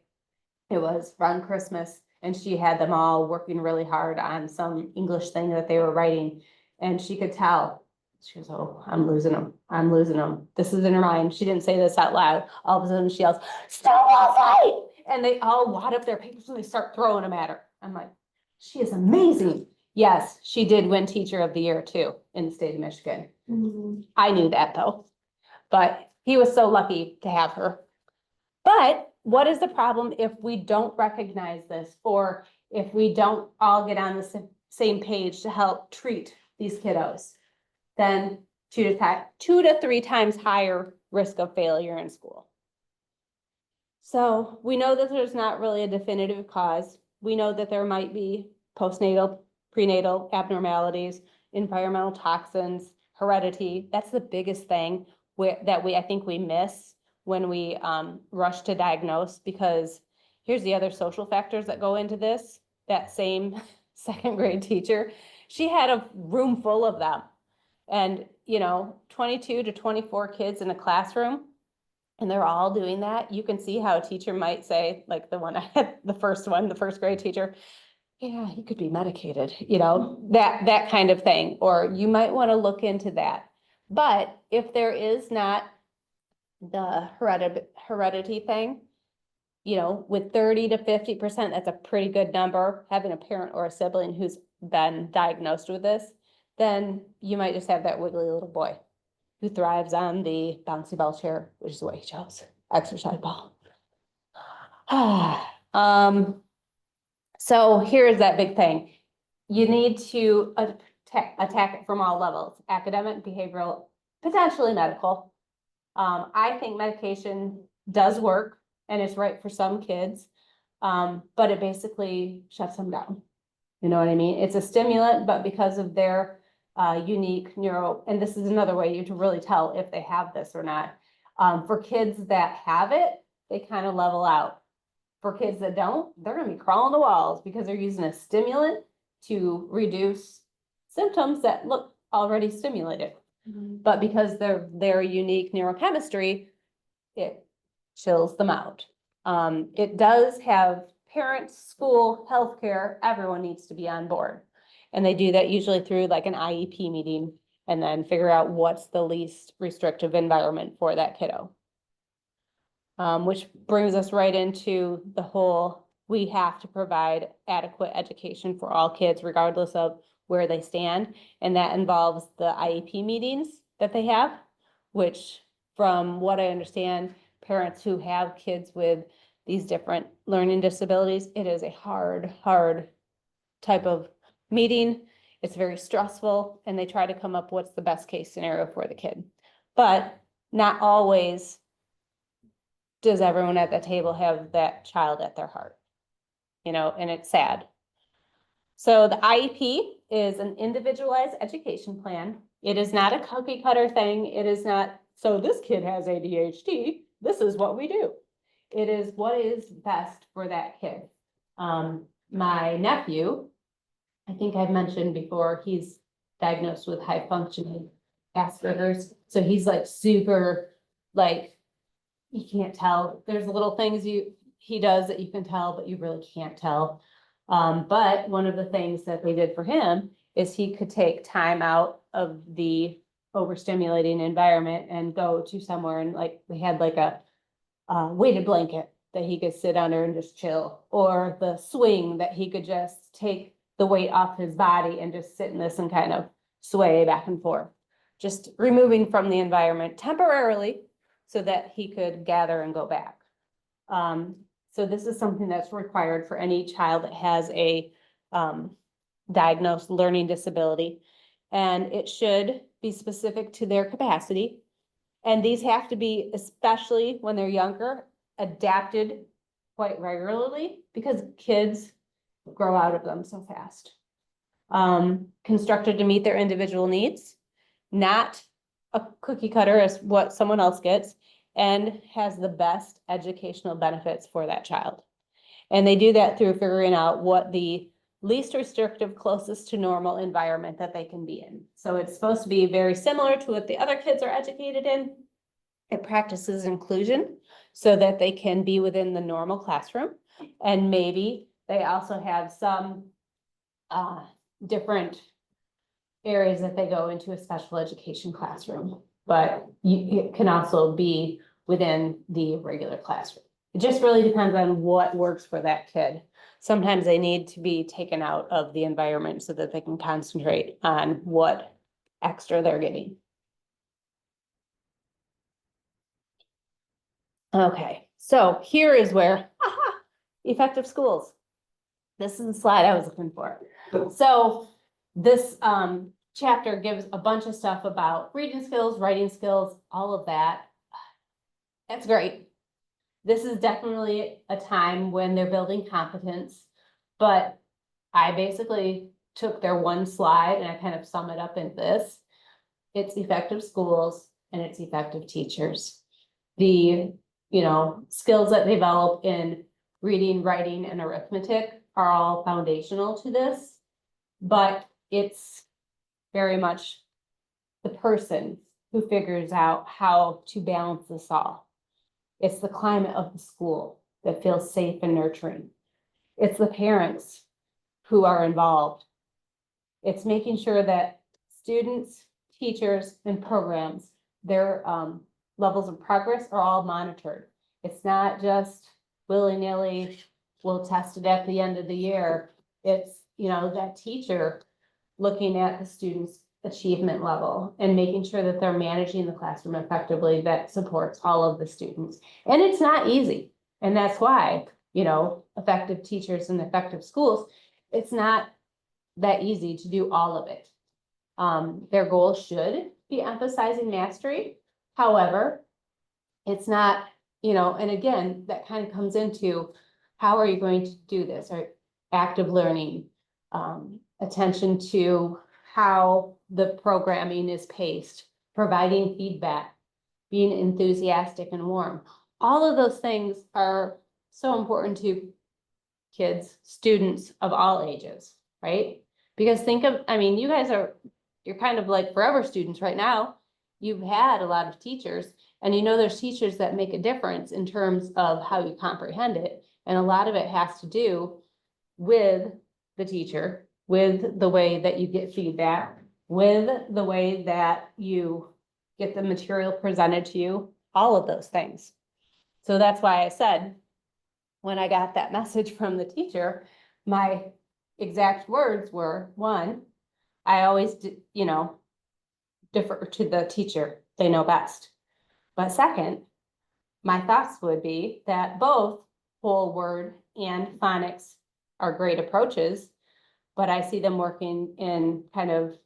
it was around Christmas, and she had them all working really hard on some English thing that they were writing. And she could tell, she goes, oh, I'm losing them. I'm losing them. This is in her mind. She didn't say this out loud. All of a sudden she yells, "Stop all fight!" And they all wad up their papers and they start throwing them at her. I'm like, she is amazing. Yes, she did win Teacher of the Year too in the state of Michigan. Mhm. I knew that though, but he was so lucky to have her. But what is the problem if we don't recognize this, or if we don't all get on the same page to help treat these kiddos? Then 2 to 3 times higher risk of failure in school. So we know that there's not really a definitive cause. We know that there might be postnatal, prenatal abnormalities, environmental toxins, heredity. That's the biggest thing I think we miss when we rush to diagnose, because here's the other social factors that go into this. That same second grade teacher, she had a room full of them. And, 22 to 24 kids in a classroom, and they're all doing that. You can see how a teacher might say, like the one I had, the first grade teacher, yeah, he could be medicated, that kind of thing. Or you might want to look into that. But if there is not the heredity thing, with 30 to 50%, that's a pretty good number, having a parent or a sibling who's been diagnosed with this, then you might just have that wiggly little boy who thrives on the bouncy ball chair, which is what he chose, exercise ball. So here's that big thing. You need to attack it from all levels: academic, behavioral, potentially medical. I think medication does work and it's right for some kids, but it basically shuts them down. You know what I mean? It's a stimulant, but because of their unique and this is another way you to really tell if they have this or not. For kids that have it, they kind of level out. For kids that don't, they're gonna be crawling the walls because they're using a stimulant to reduce symptoms that look already stimulated. But because their unique neurochemistry, it chills them out. It does have parents, school, healthcare, everyone needs to be on board. And they do that usually through like an IEP meeting, and then figure out what's the least restrictive environment for that kiddo. Which brings us right into the whole, we have to provide adequate education for all kids regardless of where they stand. And that involves the IEP meetings that they have, which from what I understand, parents who have kids with these different learning disabilities, it is a hard type of meeting. It's very stressful, and they try to come up what's the best case scenario for the kid. But not always does everyone at the table have that child at their heart, and it's sad. So the IEP is an individualized education plan. It is not a cookie cutter thing. It is not, so this kid has ADHD, this is what we do. It is what is best for that kid. My nephew, I think I've mentioned before, he's diagnosed with high functioning Asperger's. So he's like super, like, you can't tell. There's little things he does that you can tell, but you really can't tell. But one of the things that they did for him is he could take time out of the overstimulating environment and go to somewhere, and like they had like a weighted blanket that he could sit under and just chill, or the swing that he could just take the weight off his body and just sit in this and kind of sway back and forth, just removing from the environment temporarily so that he could gather and go back. So this is something that's required for any child that has a diagnosed learning disability, and it should be specific to their capacity. And these have to be, especially when they're younger, adapted quite regularly because kids grow out of them so fast. Constructed to meet their individual needs, not a cookie cutter as what someone else gets, and has the best educational benefits for that child. And they do that through figuring out what the least restrictive, closest to normal environment that they can be in. So it's supposed to be very similar to what the other kids are educated in. It practices inclusion so that they can be within the normal classroom. And maybe they also have some different areas that they go into a special education classroom. but it can also be within the regular classroom. It just really depends on what works for that kid. Sometimes they need to be taken out of the environment so that they can concentrate on what extra they're getting. Okay, so here is where, effective schools. This is the slide I was looking for. So this chapter gives a bunch of stuff about reading skills, writing skills, all of that. That's great. This is definitely a time when they're building competence, but I basically took their one slide and I kind of sum it up in this. It's effective schools and it's effective teachers. The, skills that they develop in reading, writing, and arithmetic are all foundational to this, but it's very much the person who figures out how to balance this all. It's the climate of the school that feels safe and nurturing. It's the parents who are involved. It's making sure that students, teachers, and programs, their levels of progress are all monitored. It's not just willy-nilly, we'll test it at the end of the year. It's, that teacher looking at the student's achievement level and making sure that they're managing the classroom effectively that supports all of the students. And it's not easy. And that's why, effective teachers and effective schools, it's not that easy to do all of it. Their goal should be emphasizing mastery. However, it's not, and again, that kind of comes into how are you going to do this? Or active learning, attention to how the programming is paced, providing feedback, being enthusiastic and warm. All of those things are so important to kids, students of all ages, right? Because you guys you're kind of like forever students right now. You've had a lot of teachers and there's teachers that make a difference in terms of how you comprehend it. And a lot of it has to do with the teacher, with the way that you get feedback, with the way that you get the material presented to you, all of those things. So that's why I said, when I got that message from the teacher, my exact words were, one, I always, defer to the teacher. They know best. But second, my thoughts would be that both whole word and phonics are great approaches, but I see them working in kind of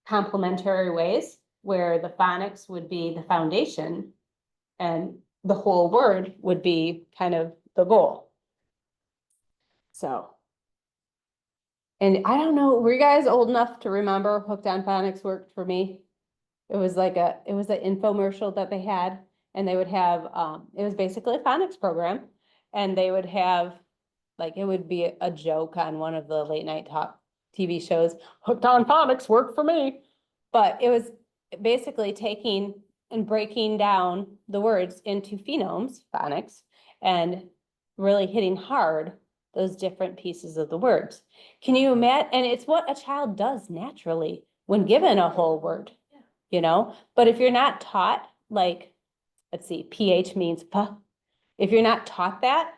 complementary ways where the phonics would be the foundation and the whole word would be kind of the goal. So, and I don't know, were you guys old enough to remember Hooked on Phonics worked for me? It was an infomercial that they had, and they would have, it was basically a phonics program, and they would have, it would be a joke on one of the late night talk TV shows, Hooked on Phonics worked for me. But it was basically taking and breaking down the words into phonemes, phonics, and really hitting hard those different pieces of the words. Can you imagine? And it's what a child does naturally when given a whole word, but if you're not taught, let's see, PH means P. If you're not taught that,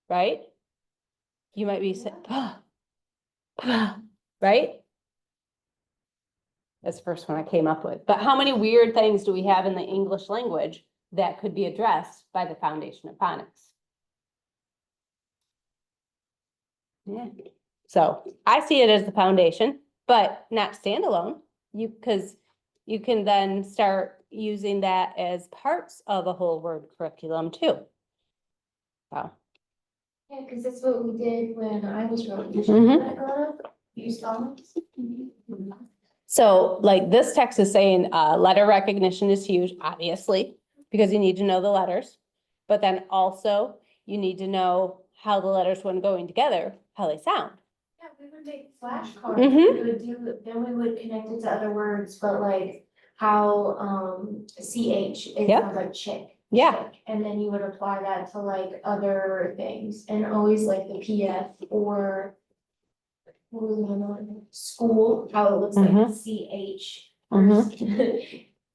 right? You might be saying, right? That's the first one I came up with. But how many weird things do we have in the English language that could be addressed by the foundation of phonics? Yeah. So I see it as the foundation, but not standalone. Because you can then start using that as parts of a whole word curriculum too. So. Yeah, because that's what we did when I was growing up. Used phonics. So this text is saying letter recognition is huge, obviously, because you need to know the letters. But then also you need to know how the letters, when going together, how they sound. Yeah, we would make flashcards. Then we would connect it to other words, but how CH is like chick. Yeah. Chick. And then you would apply that to other things and always the PF or what was another one? School, how it looks like CH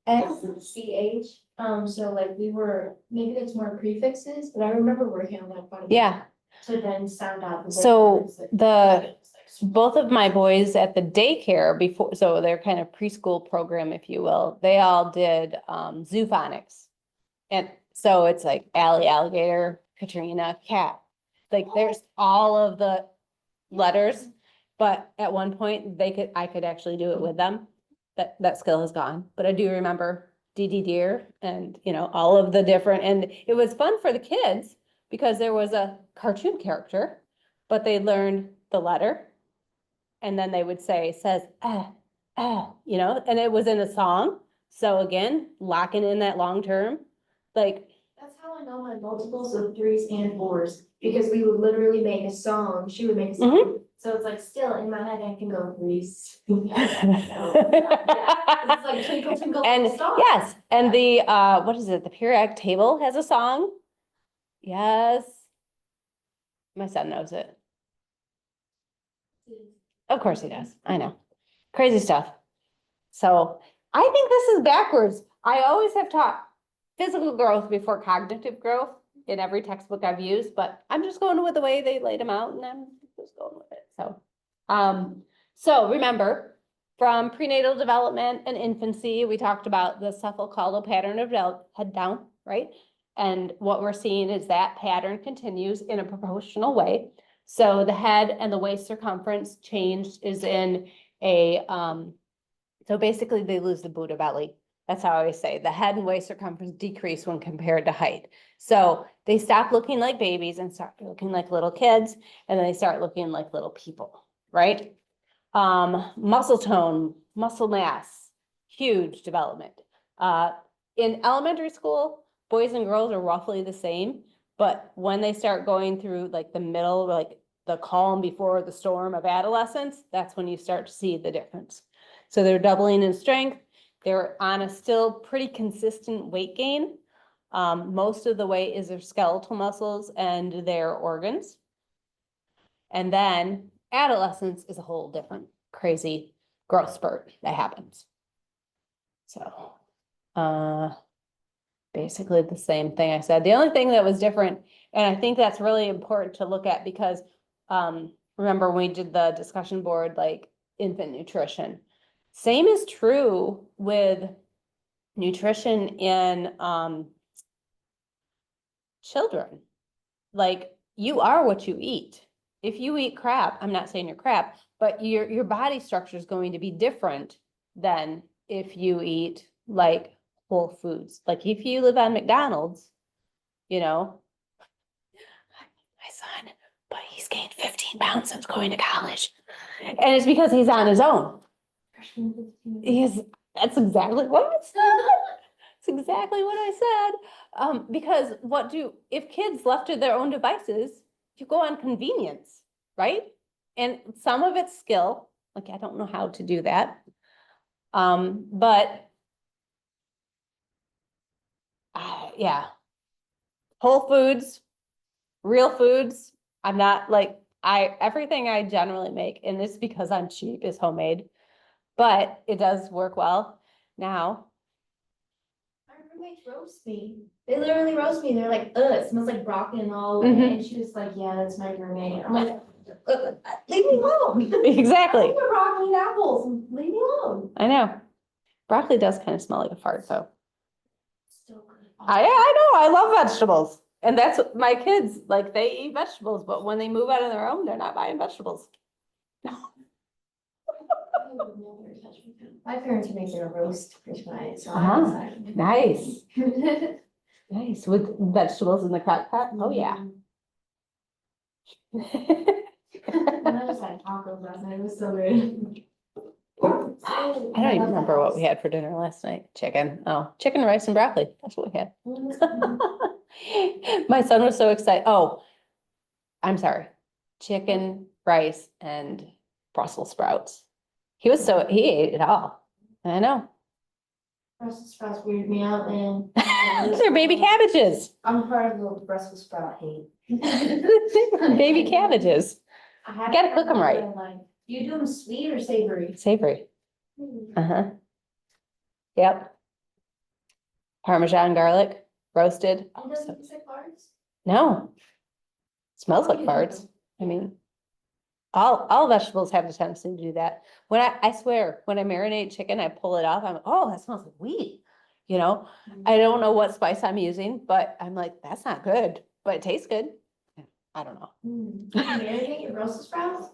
SCH, so like we were, maybe there's more prefixes, but I remember working on that quite a bit. Yeah. To then sound out. the So words that- both of my boys at the daycare before, so their kind of preschool program, if you will, they all did zoo phonics. And so it's like Allie, alligator, Katrina, cat. Like there's all of the letters, but at one point I could actually do it with them. That skill is gone, but I do remember Dee deer and, all of the different, and it was fun for the kids because there was a cartoon character, but they learned the letter. And then they would say, says, and it was in a song. So again, locking in that long term, like, That's how I know my multiples of threes and fours, because we would literally make a song, she would make a song. So it's like still in my head, I can go threes. It's like twinkle, twinkle, and little star. yes, and the, what is it? The periodic table has a song. Yes. My son knows it. Of course he does. I know. Crazy stuff. So I think this is backwards. I always have taught physical growth before cognitive growth in every textbook I've used, but I'm just going with the way they laid them out and I'm just going with it. So remember, from prenatal development and infancy, we talked about the cephalocaudal pattern of head down, right? And what we're seeing is that pattern continues in a proportional way. So the head and the waist circumference change is in a, so basically they lose the Buddha belly. That's how I always say the head and waist circumference decrease when compared to height. So they stop looking like babies and start looking like little kids, and then they start looking like little people, right? Muscle tone, muscle mass, huge development. In elementary school, boys and girls are roughly the same, but when they start going through like the middle, like the calm before the storm of adolescence, that's when you start to see the difference. So they're doubling in strength. They're on a still pretty consistent weight gain. Most of the weight is their skeletal muscles and their organs. And then adolescence is a whole different crazy growth spurt that happens. So, basically the same thing I said. The only thing that was different, and I think that's really important to look at because, remember when we did the discussion board, like infant nutrition. Same is true with nutrition in, children. Like you are what you eat. If you eat crap, I'm not saying you're crap, but your body structure is going to be different than if you eat like whole foods. Like if you live on McDonald's, my son, but he's gained 15 pounds since going to college. And it's because he's on his own. That's exactly what I said. That's exactly what I said. Because if kids left to their own devices, you go on convenience, right? And some of it's skill, like I don't know how to do that. But yeah, whole foods, real foods. I'm not like, everything I generally make, and it's because I'm cheap, is homemade, but it does work well now. My roommates roast me. They literally roast me. They're like, ugh, it smells like broccoli and all. And she was like, yeah, that's my roommate. I'm like, leave me alone. Exactly. I eat broccoli and apples. Leave me alone. I know. Broccoli does kind of smell like a fart, though. Still good. I know, I love vegetables. And that's what my kids, like, they eat vegetables, but when they move out on their own, they're not buying vegetables. No. My parents make their roast for tonight, so Nice. Nice, with vegetables in the crock pot? Oh, yeah. And I just had tacos last night. It was so good. I don't even remember what we had for dinner last night. Chicken, rice and broccoli. That's what we had. My son was so excited. Oh, I'm sorry. Chicken, rice, and Brussels sprouts. He ate it all. I know. Brussels sprouts weirded me out, and They're baby cabbages. I'm part of the Brussels sprout hate. Baby cabbages. Gotta cook them right. Like, do you do them sweet or savory? Savory. Uh-huh. Yep. Parmesan garlic, roasted. It doesn't taste like farts? No. Smells like You farts. do. I mean, all vegetables have the tendency to do that. When I swear, when I marinate chicken, I pull it off, I'm, oh, that smells like wheat. You know, I don't know what spice I'm using, but I'm like, that's not good, but it tastes good. I don't know. Marinate your Brussels sprouts?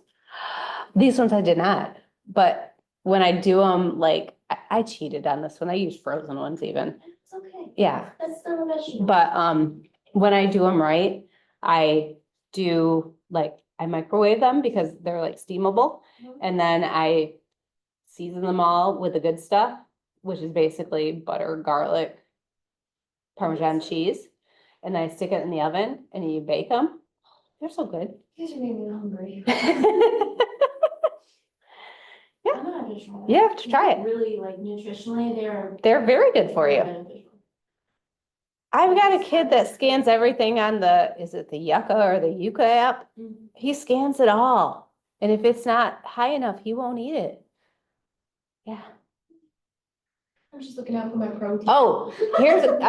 These ones I did not, but when I do them, like, I cheated on this one. I used frozen ones even. It's okay. Yeah, That's still a vegetable. but when I do them right, I do like, I microwave them because they're like steamable. And then I season them all with the good stuff, which is basically butter, garlic, Parmesan cheese. And I stick it in the oven and you bake them. They're so good. You guys are making me hungry. Yeah. I'm gonna have to try that. You have to try it. Really, like nutritionally, They're very good for you. beneficial. I've got a kid that scans everything on the, is it the Yucca or the Yucca app? Mhm. He scans it all. And if it's not high enough, he won't eat it. Yeah. I'm just looking out for my protein. Oh,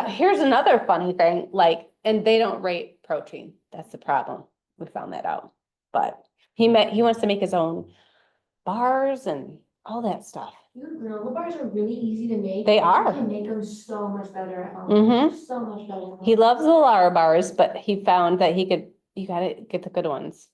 here's another funny thing, like, and they don't rate protein. That's the problem. We found that out. But he wants to make his own bars and all that stuff. Dude, granola bars are really easy to make. They and are. You can make them so much better at home. Mhm. So much better. at He home. loves the Lara bars, but he found that you gotta get the good ones.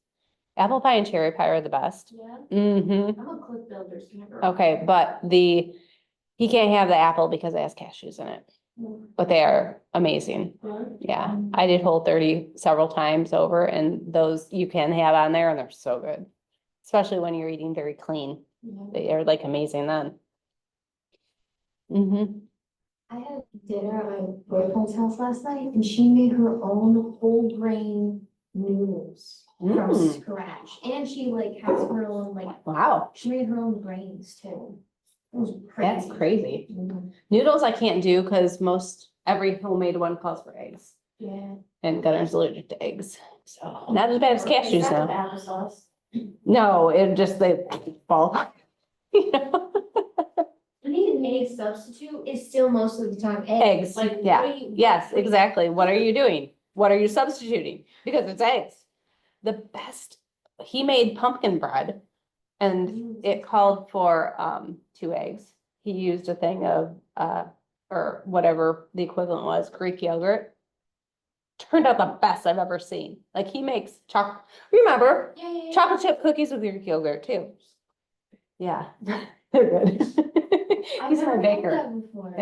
Apple pie and cherry pie are the best. Yeah, Mm-hmm. I'm a clip builder. So never- Okay, but he can't have the apple because it has cashews in it, Mm. but they are amazing. Good. Yeah, I did Whole30 several times over and those you can have on there and they're so good. Especially when you're eating very clean. Yeah. They are like amazing then. Mm-hmm. I had dinner at my boyfriend's house last night and she made her own whole grain noodles from Mm. scratch. And she like has her own like, Wow, she made her own grains too. It was that's crazy. crazy. Mhm. Noodles I can't do because every homemade one calls for eggs. Yeah. And Gunner's allergic to eggs, so not as bad as cashews Is that with now. applesauce? No, they fall. You know? I think an egg substitute is still most of the time Eggs, Like, what yeah, are you- yes, what- exactly. What are you doing? What are you substituting? Because it's eggs. The best, he made pumpkin bread and Mm. it called for 2 eggs. He used a thing of or whatever the equivalent was, Greek yogurt. Turned out the best I've ever seen. Like he makes remember, Yeah. chocolate chip cookies with Greek yogurt too. Yeah, they're good. I've He's my never had baker. that before.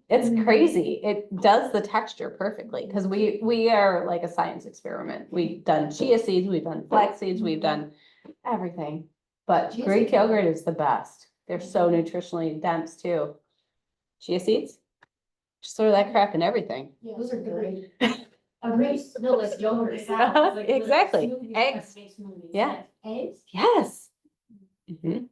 It's Mhm. crazy. It does the texture perfectly because we are like a science experiment. We've done chia seeds, we've done flax seeds, we've done everything. But Chia Greek seeds- yogurt is the best. They're so nutritionally dense too. Chia seeds? Just throw that crap in everything. Yeah, those are great. A great, no, like yogurt salad. Uh-huh, like exactly. smoothies, Eggs. make smoothies. Yeah. Eggs? Yes. Mhm.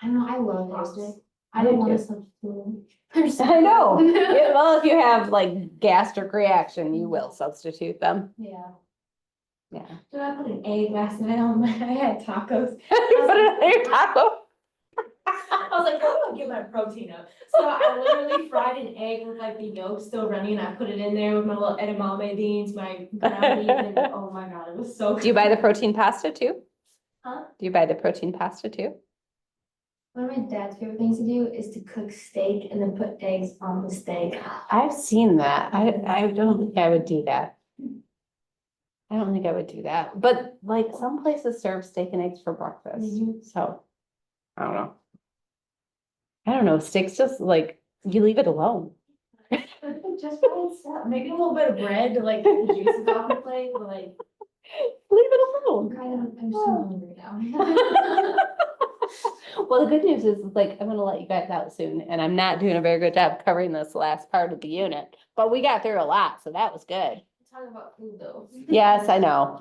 I don't know, I love eggs. I Me don't want too. to substitute. They're so I know. good. Yeah, well, if you have like gastric reaction, you will substitute them. Yeah. Yeah. So I put an egg last night on my, I had tacos. You put it on your taco. I was like, how do I get my protein up? So I literally fried an egg with like the yolk still running, and I put it in there with my little edamame beans, my ground beef, and oh my god, it was so good. Do you buy the protein pasta too? Huh? Do you buy the protein pasta too? One of my dad's favorite things to do is to cook steak and then put eggs on the steak. I've seen that. I don't think I would do that. I don't think I would do that, but like some places serve steak and eggs for breakfast, Mhm. so. I don't know. I don't know, steak's just like, you leave it alone. Just by itself, maybe a little bit of bread to like get the juices off the plate, but like, Leave it alone. I'm so hungry now. Well, the good news is like, I'm gonna let you guys out soon and I'm not doing a very good job covering this last part of the unit, but we got through a lot, so that was good. Talk about food though. Yes, I know.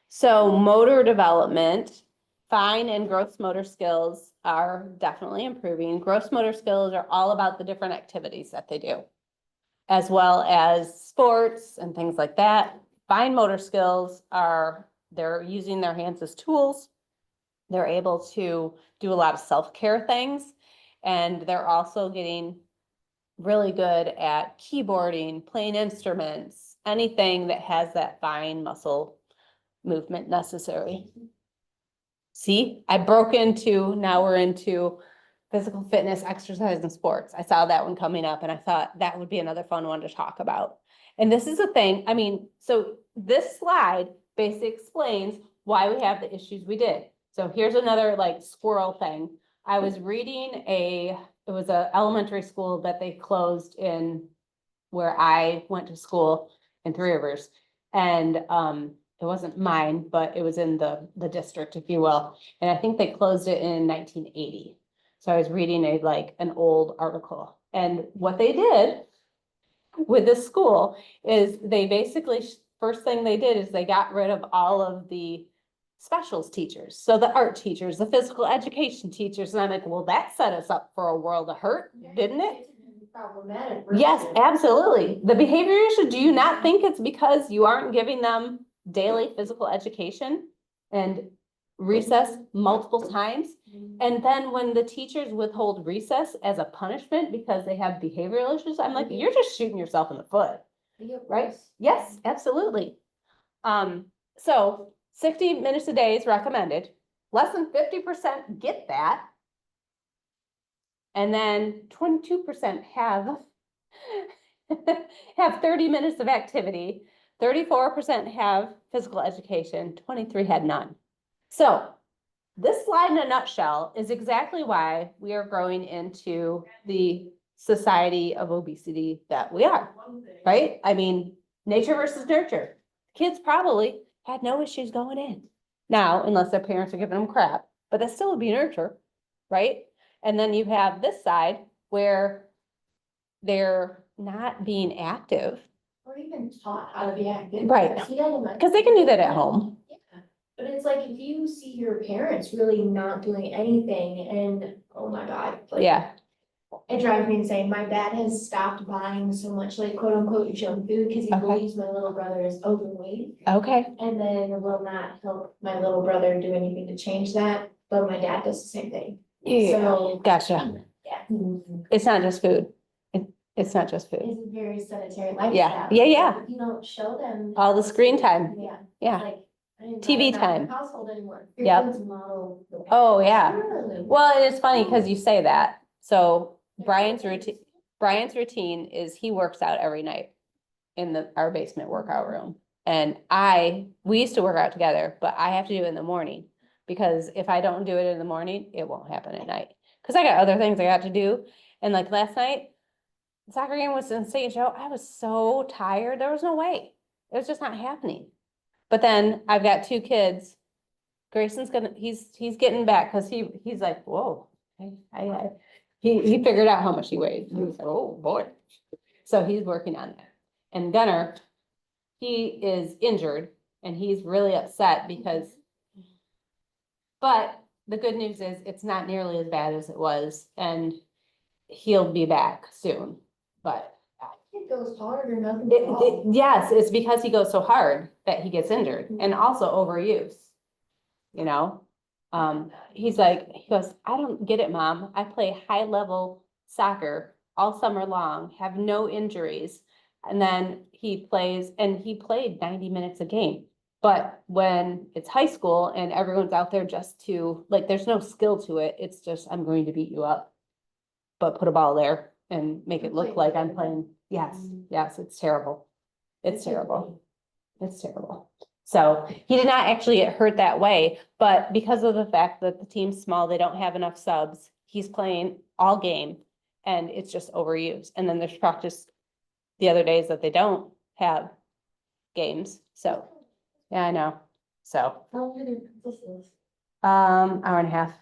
So motor development, fine and gross motor skills are definitely improving. Gross motor skills are all about the different activities that they do, as well as sports and things like that. Fine motor skills they're using their hands as tools. They're able to do a lot of self-care things. And they're also getting really good at keyboarding, playing instruments, anything that has that fine muscle movement necessary. See, I broke into, now we're into physical fitness, exercise and sports. I saw that one coming up and I thought that would be another fun one to talk about. And this is a thing, I mean, so this slide basically explains why we have the issues we did. So here's another like squirrel thing. I was reading it was a elementary school that they closed in where I went to school in Three Rivers. And it wasn't mine, but it was in the district, if you will. And I think they closed it in 1980. So I was reading an old article. And what they did with this school is they basically, first thing they did is they got rid of all of the specials teachers. So the art teachers, the physical education teachers. And I'm like, well, that set us up for a world of hurt, didn't it? Problematic. Yes, absolutely. The behavior issue, do you not think it's because you aren't giving them daily physical education and recess multiple times? And then when the teachers withhold recess as a punishment because they have behavioral issues, I'm like, you're just shooting yourself in the foot, right? Yes, absolutely. So 60 minutes a day is recommended. Less than 50% get that. And then 22% have 30 minutes of activity, 34% have physical education, 23 had none. So this slide in a nutshell is exactly why we are growing into the society of obesity that we are, right? I mean, nature versus nurture. Kids probably had no issues going in. Now, unless their parents are giving them crap, but that still would be nurture, right? And then you have this side where they're not being active. Or even taught how to be active. Right. Because they can do that at home. Yeah, but it's like if you see your parents really not doing anything and, oh my God. Like, Yeah, it drives me insane. My dad has stopped buying so much like quote unquote junk food because he Okay. believes my little brother is overweight. okay, And then will not help my little brother do anything to change that, but my dad does the same thing. yeah, So, gotcha. yeah. It's not just food. It's not just food. It's a very sedentary lifestyle. Yeah. If you don't show them. All the screen time. Yeah. Yeah. It's like, I didn't TV buy that in time. my household anymore. Yep. Your kids model the- Oh, yeah. Really? Well, and it's funny because you say that. So Brian's routine is he works out every night in our basement workout room. And we used to work out together, but I have to do it in the morning because if I don't do it in the morning, it won't happen at night. Cause I got other things I got to do. And like last night, the soccer game was in St. Joe. I was so tired. There was no way. It was just not happening. But then I've got two kids. Grayson's he's getting back because he's like, whoa. He figured out how much he weighed. He was like, oh boy. So he's working on that. And Gunnar, he is injured and he's really upset because, but the good news is it's not nearly as bad as it was and he'll be back soon, but. It goes hard or nothing. Yes, it's because he goes so hard that he gets injured and also overuse, you know? He goes, I don't get it, Mom. I play high level soccer all summer long, have no injuries. And then he played 90 minutes a game. But when it's high school and everyone's out there just to, there's no skill to it. It's just, I'm going to beat you up. But put a ball there and make it look like I'm playing. Yes, it's terrible. It's terrible. It's terrible. So he did not actually get hurt that way, but because of the fact that the team's small, they don't have enough subs, he's playing all game and it's just overused. And then there's practice the other days that they don't have games. So, yeah, I know. So, hour and a half.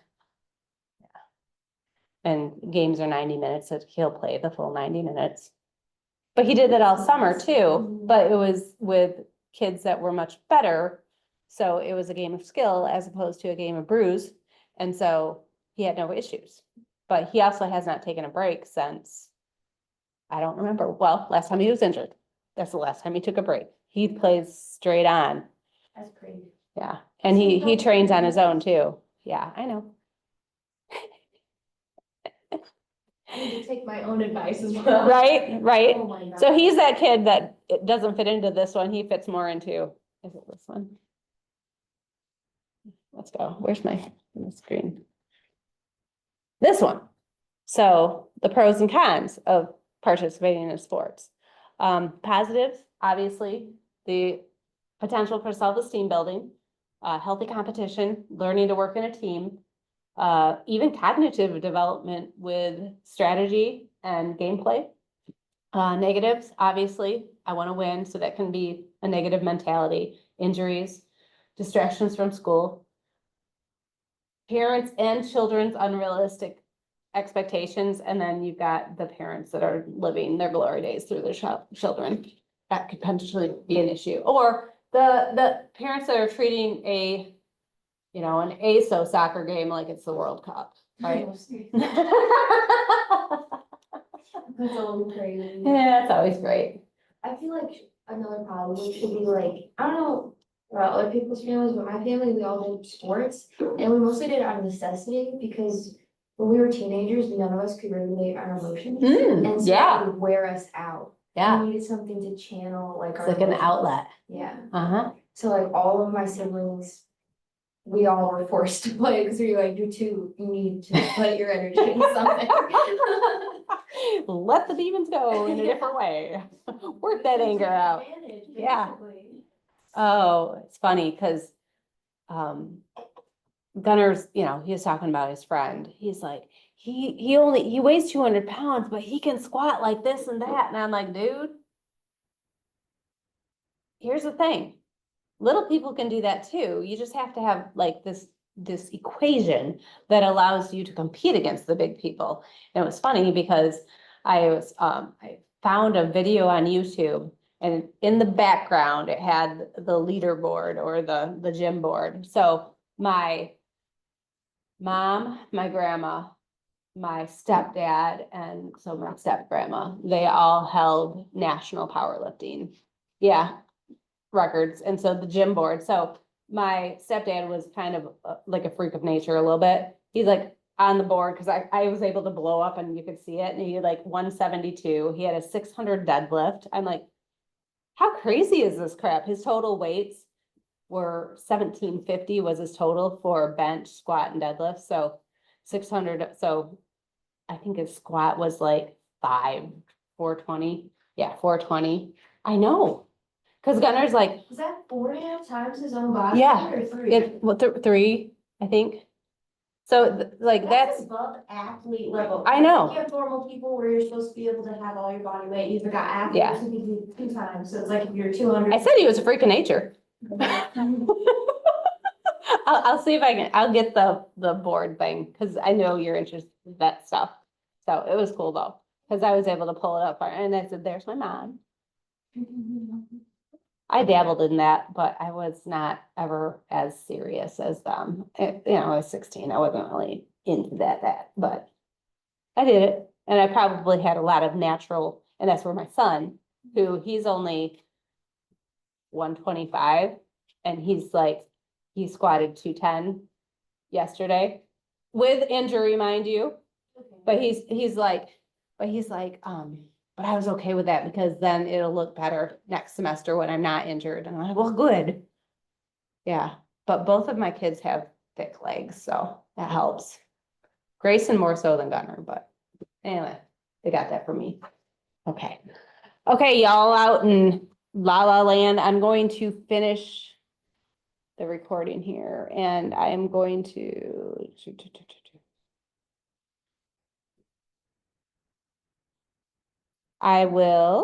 And games are 90 minutes, so he'll play the full 90 minutes. But he did that all summer too, but it was with kids that were much better. So it was a game of skill as opposed to a game of bruise. And so he had no issues. But he also has not taken a break since, I don't remember. Well, last time he was injured. That's the last time he took a break. He plays straight on. That's crazy. Yeah. And he trains on his own too. Yeah, I know. I need to take my own advice as well. Right, right. Oh my So God. he's that kid that it doesn't fit into this one. He fits more into, is it this one? Let's go. Where's my screen? This one. So the pros and cons of participating in sports. Positives, obviously, the potential for self-esteem building, healthy competition, learning to work in a team, even cognitive development with strategy and gameplay. Negatives, obviously, I want to win, so that can be a negative mentality, injuries, distractions from school. Parents and children's unrealistic expectations, and then you've got the parents that are living their glory days through their children. That could potentially be an issue, or the parents that are treating an ASO soccer game like it's the World Cup, right? That's always crazy. Yeah, it's always great. I feel like another problem should be like, I don't know about other people's families, but my family, we all did sports. And we mostly did it out of necessity because when we were teenagers, none of us could regulate our emotions. And so yeah. it would wear us out. Yeah, We needed something to channel like it's our like an emotions. outlet. Yeah. Uh-huh. So like all of my siblings, we all were forced to play because we were like, you need to put your energy into something. Let the demons go in a different way. Work that anger out. Yeah. Oh, it's funny because Gunner's, he was talking about his friend. He's like, he weighs 200 pounds, but he can squat like this and that. And I'm like, dude, here's the thing. Little people can do that too. You just have to have like this equation that allows you to compete against the big people. And it was funny because I found a video on YouTube, and in the background it had the leaderboard or the gym board. So my mom, my grandma, my stepdad, and so my step grandma, they all held national powerlifting. Yeah, records. And so the gym board. So my stepdad was kind of like a freak of nature a little bit. He's like on the board because I was able to blow up and you could see it. And he had like 172. He had a 600 deadlift. I'm like, how crazy is this crap? His total weights were 1750 was his total for bench, squat, and deadlift. So 600. So I think his squat was like 420. Yeah, 420. I know. Cause Gunner's like, Was that 4.5 times his own body Yeah, or 3? three, I think. So like that's, above athlete level. I know. You have normal people where you're supposed to be able to have all your body weight. You've got Yeah. athletes who can do 2 times. So it's like if you're 200. I said he was a freak of nature. I'll see if I'll get the board thing, cause I know you're interested in that stuff. So it was cool though, cause I was able to pull it up and I said, there's my mom. I dabbled in that, but I was not ever as serious as them. I was 16. I wasn't really into that, but I did it. And I probably had a lot of natural, and that's where my son, he's only 125, and he squatted 210 yesterday with injury, mind you. But he's like, but I was okay with that because then it'll look better next semester when I'm not injured. And I'm like, well, good. Yeah, but both of my kids have thick legs, so that helps. Grayson more so than Gunner, but anyway, they got that for me. Okay. Okay, y'all out in La La Land, I'm going to finish the recording here and I am going to I will